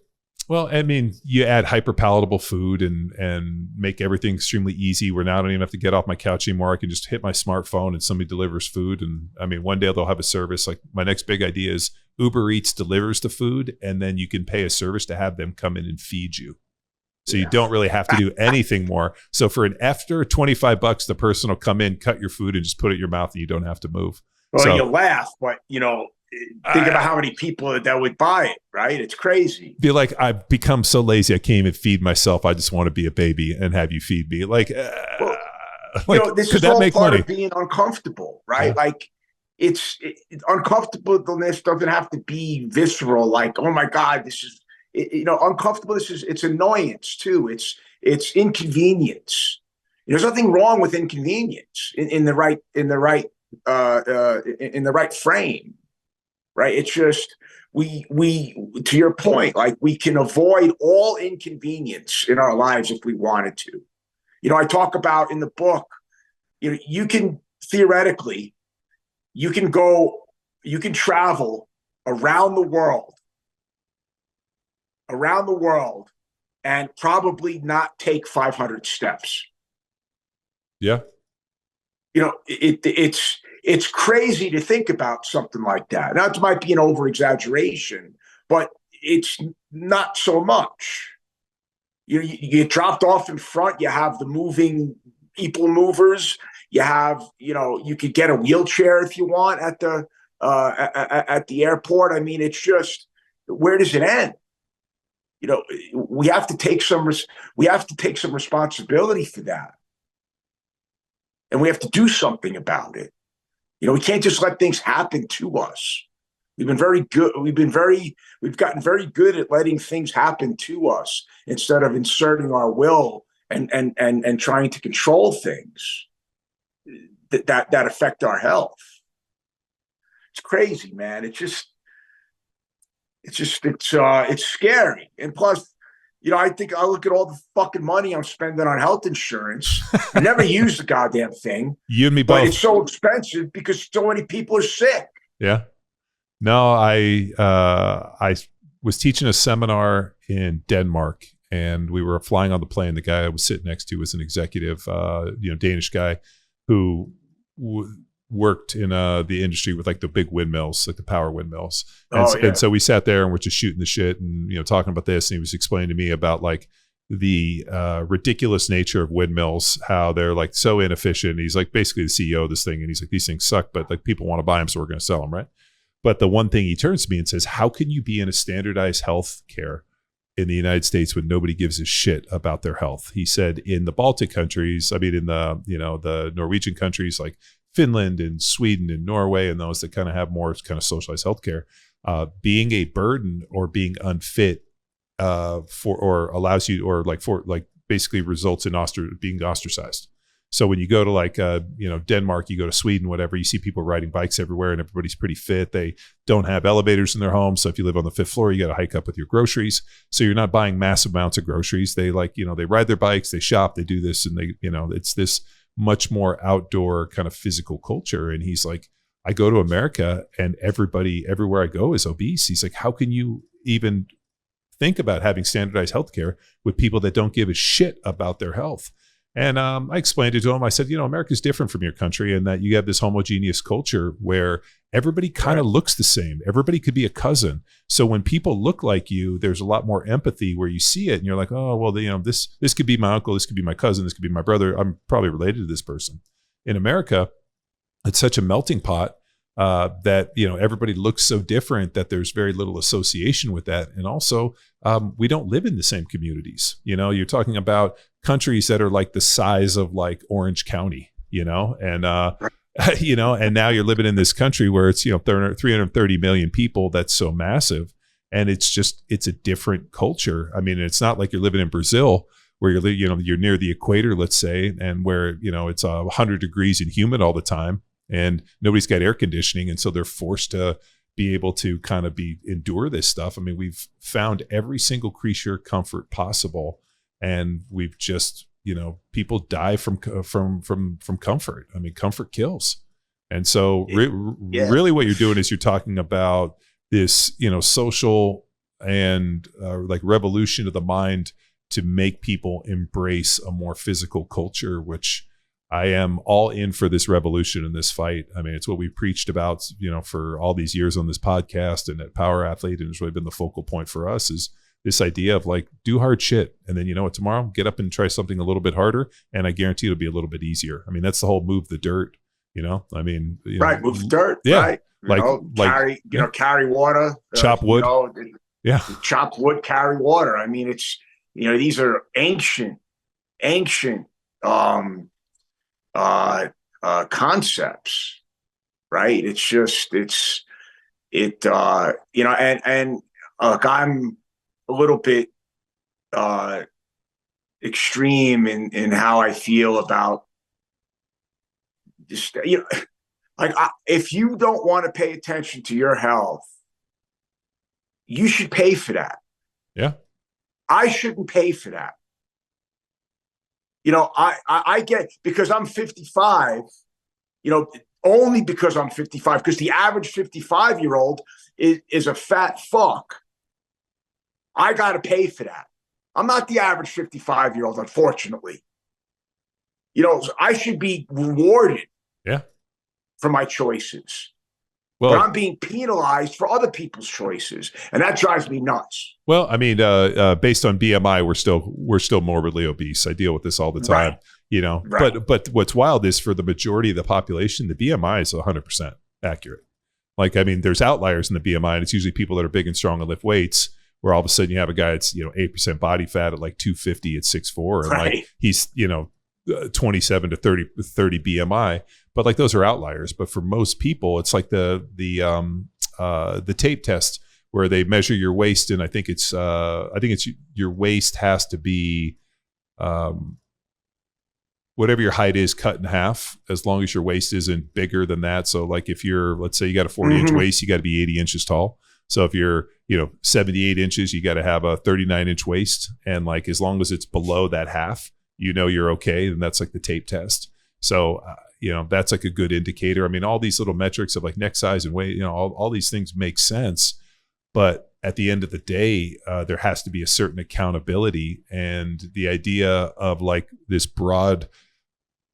Well, I mean, you add hyper palatable food and make everything extremely easy, where now I don't even have to get off my couch anymore. I can just hit my smartphone and somebody delivers food. And I mean, one day they'll have a service. Like my next big idea is Uber Eats delivers the food, and then you can pay a service to have them come in and feed you. So you don't really have to do anything more. So for an after $25, the person will come in, cut your food, and just put it in your mouth, and you don't have to move. Well, you laugh, but think about how many people that would buy it, right? It's crazy. Feel like I've become so lazy I can't even feed myself. I just want to be a baby and have you feed me. Like, this is all part of being uncomfortable, right? Yeah. Like, it's uncomfortableness doesn't have to be visceral. Like, oh my God, this is uncomfortableness it's annoyance too. It's inconvenience. There's nothing wrong with inconvenience in the right frame. Right. It's just we to your point, like we can avoid all inconvenience in our lives if we wanted to. I talk about in the book, you can theoretically, you can travel around the world and probably not take 500 steps. Yeah. It's crazy to think about something like that. Now, it might be an over-exaggeration, but it's not so much. You get dropped off in front. You have the moving people movers. You have, you could get a wheelchair if you want at the airport. I mean, it's just, where does it end? We have to take some responsibility for that, and we have to do something about it. We can't just let things happen to us. We've gotten very good at letting things happen to us instead of inserting our will and trying to control things that affect our health. It's crazy, man. It's scary. And plus, I think I look at all the fucking money I'm spending on health insurance. I never use the goddamn thing. You and me both. But it's so expensive because so many people are sick. Yeah. No, I was teaching a seminar in Denmark, and we were flying on the plane. The guy I was sitting next to was an executive, Danish guy who worked in the industry with like the big windmills, like the power windmills. And so we sat there and we're just shooting the shit and, talking about this. And he was explaining to me about like the ridiculous nature of windmills, how they're like so inefficient. He's like basically the CEO of this thing. And he's like, these things suck, but like people want to buy them. So we're going to sell them. Right. But the one thing he turns to me and says, how can you be in a standardized health care in the United States when nobody gives a shit about their health? He said in the Baltic countries, I mean, in the, the Norwegian countries like Finland and Sweden and Norway and those that kind of have more kind of socialized healthcare, being a burden or being unfit basically results in being ostracized. So when you go to Denmark, you go to Sweden, whatever, you see people riding bikes everywhere and everybody's pretty fit. They don't have elevators in their homes. So if you live on the 5th floor, you got to hike up with your groceries. So you're not buying massive amounts of groceries. They they ride their bikes, they shop, they do this, and they, it's this much more outdoor kind of physical culture. And he's like, I go to America and everybody everywhere I go is obese. He's like, how can you even think about having standardized healthcare with people that don't give a shit about their health? And I explained it to him. I said, America's different from your country in that you have this homogeneous culture where everybody kind of looks the same. Everybody could be a cousin. So when people look like you, there's a lot more empathy where you see it and you're like, oh, well, this could be my uncle. This could be my cousin. This could be my brother. I'm probably related to this person. In America, it's such a melting pot that, everybody looks so different that there's very little association with that. And also, we don't live in the same communities. You're talking about countries that are like the size of like Orange County, and, and now you're living in this country where it's, 330 million people. That's so massive. And it's a different culture. I mean, it's not like you're living in Brazil where you're near the equator, let's say, and where, it's 100 degrees and humid all the time. And nobody's got air conditioning. And so they're forced to be able to kind of endure this stuff. I mean, we've found every single creature comfort possible. And we've just, people die from comfort. I mean, comfort kills. And so really what you're doing is you're talking about this, social and like revolution of the mind to make people embrace a more physical culture, which I am all in for this revolution and this fight. I mean, it's what we preached about, for all these years on this podcast and at Power Athlete. And it's really been the focal point for us is this idea of like, do hard shit. And then, tomorrow get up and try something a little bit harder. And I guarantee it'll be a little bit easier. I mean, that's the whole move the dirt, I mean, right. Move the dirt. Yeah. Right. Carry water, chop wood. Chop wood, carry water. I mean, it's, these are ancient concepts, right? It's just, and I'm a little bit extreme in how I feel about this. If you don't want to pay attention to your health, you should pay for that. Yeah. I shouldn't pay for that. I get, because I'm 55, only because I'm 55, because the average 55-year-old is a fat fuck. I got to pay for that. I'm not the average 55-year-old, unfortunately. I should be rewarded for my choices. Well, but I'm being penalized for other people's choices, and that drives me nuts. Well, I mean, based on BMI, we're still morbidly obese. I deal with this all the time, Right. But what's wild is for the majority of the population, the BMI is 100% accurate. Like, I mean, there's outliers in the BMI, and it's usually people that are big and strong and lift weights. Where all of a sudden you have a guy that's 8% body fat at like 250 at 6'4", and like he's 27 to 30 BMI. But like those are outliers. But for most people, it's like the tape test where they measure your waist, and I think it's your waist has to be whatever your height is cut in half, as long as your waist isn't bigger than that. So like if let's say you got a 40-inch waist, you got to be 80 inches tall. So if you're 78 inches, you got to have a 39-inch waist, and like as long as it's below that half, you're okay. And that's like the tape test. So that's like a good indicator. I mean, all these little metrics of like neck size and weight, all these things make sense. But at the end of the day, there has to be a certain accountability, and the idea of like this broad,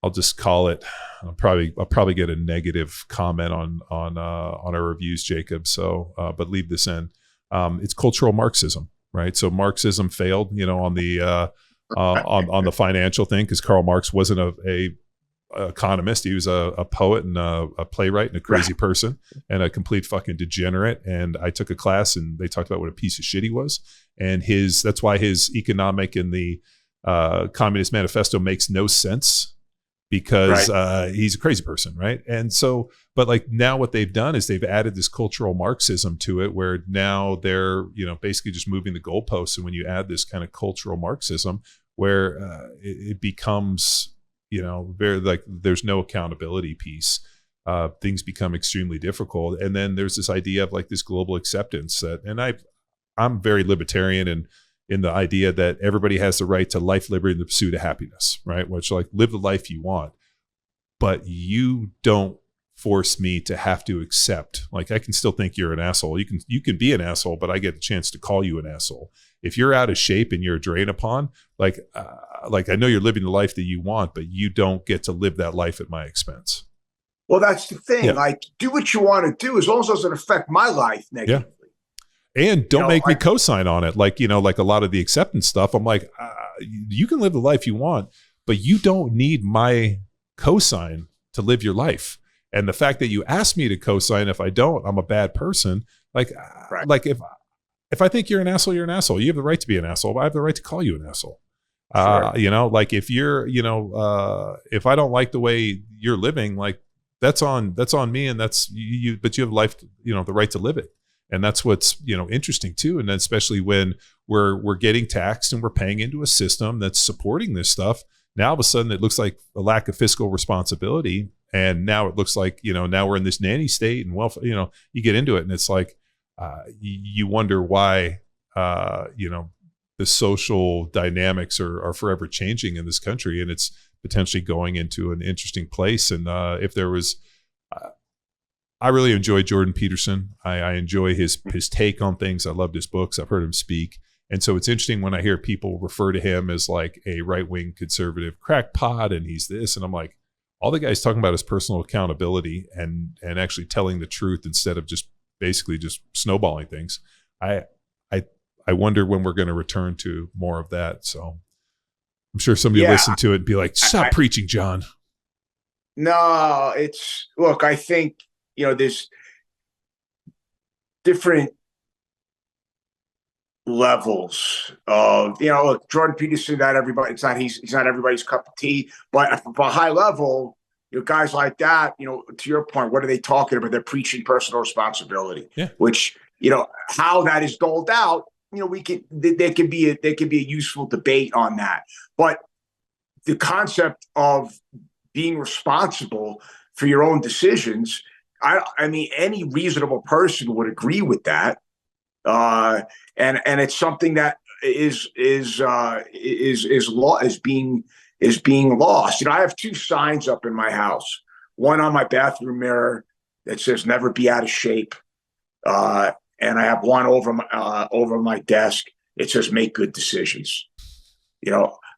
I'll just call it. I'll probably get a negative comment on our reviews, Jacob. So, but leave this in. It's cultural Marxism, right? So Marxism failed, on the financial thing, because Karl Marx wasn't a economist. He was a poet and a playwright and a crazy person and a complete fucking degenerate. And I took a class and they talked about what a piece of shit he was. And that's why his economic and the Communist Manifesto makes no sense, because he's a crazy person, right? And so, but like now what they've done is they've added this cultural Marxism to it, where now they're, basically just moving the goalposts. And when you add this kind of cultural Marxism, where it becomes, very like there's no accountability piece, things become extremely difficult. And then there's this idea of like this global acceptance and I'm very libertarian and in the idea that everybody has the right to life, liberty, and the pursuit of happiness, right? Which like live the life you want, but you don't force me to have to accept. Like I can still think you're an asshole. You can be an asshole, but I get the chance to call you an asshole. If you're out of shape and you're a drain upon, like I know you're living the life that you want, but you don't get to live that life at my expense. Well, that's the thing. Yeah. Like, do what you want to do as long as it doesn't affect my life negatively. Yeah. And don't make me co-sign on it. Like, like a lot of the acceptance stuff, I'm like, you can live the life you want, but you don't need my co-sign to live your life. And the fact that you ask me to co-sign, if I don't, I'm a bad person. Like if I think you're an asshole, you're an asshole. You have the right to be an asshole, but I have the right to call you an asshole. Sure. Like if you're, if I don't like the way you're living, like that's on me, and that's you, but you have life, the right to live it. And that's what's, interesting too. And then especially when we're getting taxed and we're paying into a system that's supporting this stuff. Now all of a sudden it looks like a lack of fiscal responsibility. And now it looks like, now we're in this nanny state and you get into it and it's like, you wonder why, the social dynamics are forever changing in this country, and it's potentially going into an interesting place. And if there was, I really enjoy Jordan Peterson. I enjoy his take on things. I loved his books. I've heard him speak. And so it's interesting when I hear people refer to him as like a right-wing conservative crackpot and he's this. And I'm like, all the guy's talking about is personal accountability and actually telling the truth instead of just basically just snowballing things. I wonder when we're going to return to more of that. So I'm sure somebody will listen to it and be like, stop preaching, John. No, look, I think, there's different levels of, look, Jordan Peterson, he's not everybody's cup of tea, but at a high level, guys like that, to your point, what are they talking about? They're preaching personal responsibility, which, how that is doled out, there could be a useful debate on that. But the concept of being responsible for your own decisions, I mean, any reasonable person would agree with that. And it's something that is being lost. I have two signs up in my house. One on my bathroom mirror that says "Never be out of shape," and I have one over my desk. It says "Make good decisions."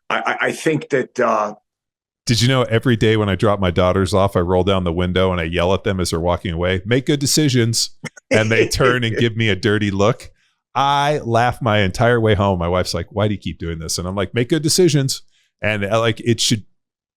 I think that. Did you know every day when I drop my daughters off, I roll down the window and I yell at them as they're walking away, "Make good decisions," and they turn and give me a dirty look. I laugh my entire way home. My wife's like, "Why do you keep doing this?" And I'm like, "Make good decisions." And like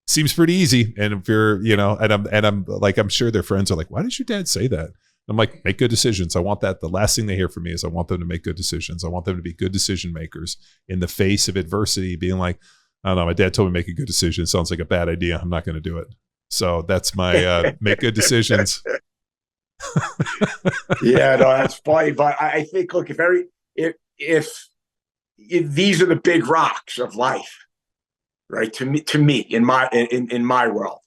seems pretty easy. And if you're, and I'm like, I'm sure their friends are like, "Why did your dad say that?" I'm like, make good decisions. I want that. The last thing they hear from me is I want them to make good decisions. I want them to be good decision makers in the face of adversity, being like, "I don't know, my dad told me to make a good decision. It sounds like a bad idea. I'm not going to do it." So that's my make good decisions. Yeah, no, that's funny. But I think, look, if these are the big rocks of life, right? To me, in my world,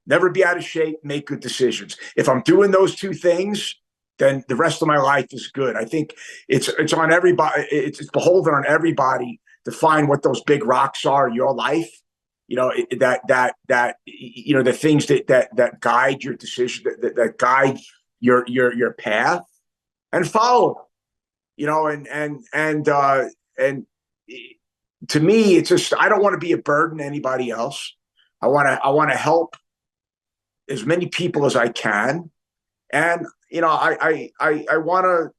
never be out of shape, make good decisions. If I'm doing those two things, then the rest of my life is good. I think it's on everybody. It's beholden on everybody to find what those big rocks are in your life. The things that guide your decision, that guide your path, and follow them. And to me, it's just, I don't want to be a burden to anybody else. I want to help as many people as I can, and I want to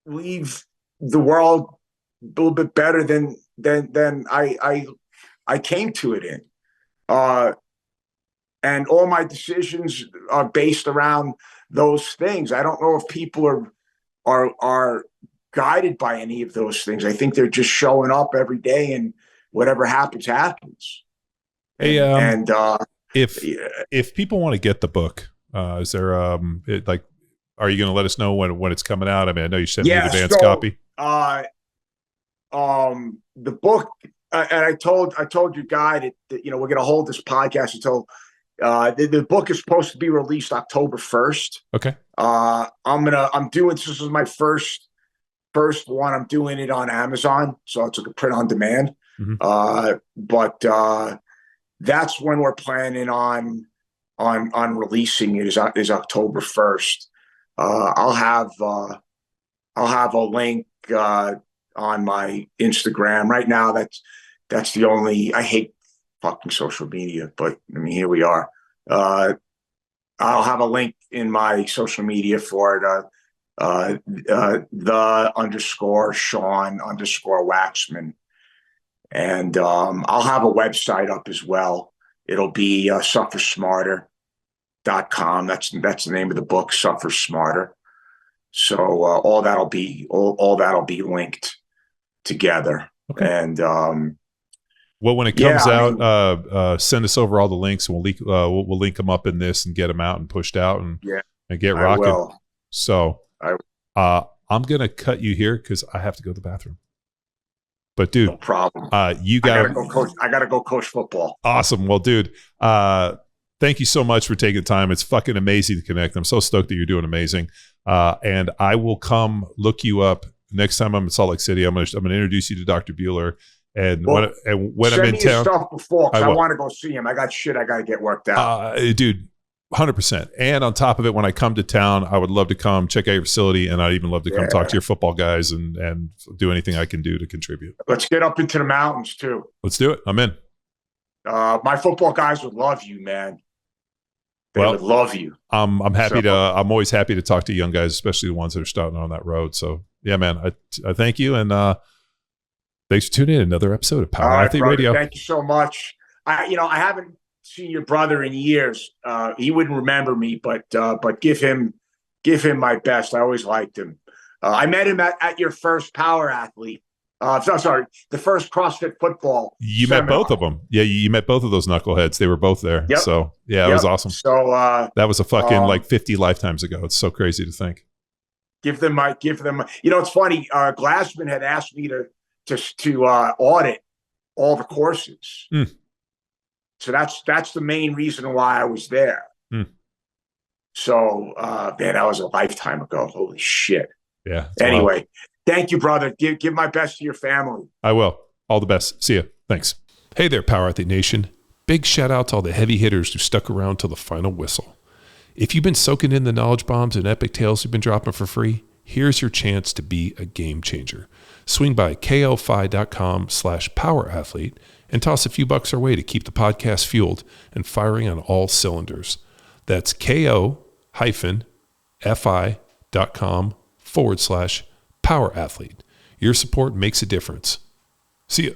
leave the world a little bit better than I came to it in. and all my decisions are based around those things. I don't know if people are guided by any of those things. I think they're just showing up every day, and whatever happens, happens. Hey, And if people want to get the book, is there are you going to let us know when it's coming out? I mean, I know you sent me an advance copy. The book, and I told your guy that we're going to hold this podcast until the book is supposed to be released October 1st. Okay. This is my first one. I'm doing it on Amazon, so it's like a print on demand. Mm-hmm. But that's when we're planning on releasing it is October 1st. I'll have a link on my Instagram right now. That's the only. I hate fucking social media, but I mean, here we are. I'll have a link in my social media for it. _Sean _Waxman. And I'll have a website up as well. It'll be suffersmarter.com. That's the name of the book, Suffer Smarter. So all that'll be linked together. Okay. And well, when it comes out, send us over all the links, and we'll link them up in this and get them out and pushed out and get rocking. So I'm gonna cut you here because I have to go to the bathroom. But dude, no problem. You gotta go coach. I gotta go coach football. Awesome. Well, dude, thank you so much for taking the time. It's fucking amazing to connect. I'm so stoked that you're doing amazing. And I will come look you up next time I'm in Salt Lake City. I'm gonna introduce you to Dr. Bueller. And when I'm in town, stuff before, because I want to go see him. I got shit I got to get worked out, dude. 100%. And on top of it, when I come to town, I would love to come check out your facility, and I'd even love to come talk to your football guys and do anything I can do to contribute. Let's get up into the mountains too. Let's do it. I'm in. My football guys would love you, man. They would love you. I'm happy I'm always happy to talk to young guys, especially the ones that are starting on that road. So yeah, man, I thank you. And thanks for tuning in to another episode of Power Athlete Radio. Thank you so much. I haven't seen your brother in years. He wouldn't remember me, but give him my best. I always liked him. I met him at your first Power Athlete. The first CrossFit football. You met both of them. Yeah, you met both of those knuckleheads. They were both there. Yep. So yeah, it was awesome. So that was a fucking 50 lifetimes ago. It's so crazy to think. Give them. It's funny. Glassman had asked me to audit all the courses. So that's the main reason why I was there. So man, that was a lifetime ago. Holy shit. Yeah. Anyway, thank you, brother. Give my best to your family. I will. All the best. See ya. Thanks. Hey there, Power Athlete Nation. Big shout out to all the heavy hitters who stuck around till the final whistle. If you've been soaking in the knowledge bombs and epic tales we've been dropping for free, here's your chance to be a game changer. Swing by kofi.com/powerathlete and toss a few bucks our way to keep the podcast fueled and firing on all cylinders. That's ko-fi.com/powerathlete. Your support makes a difference. See ya.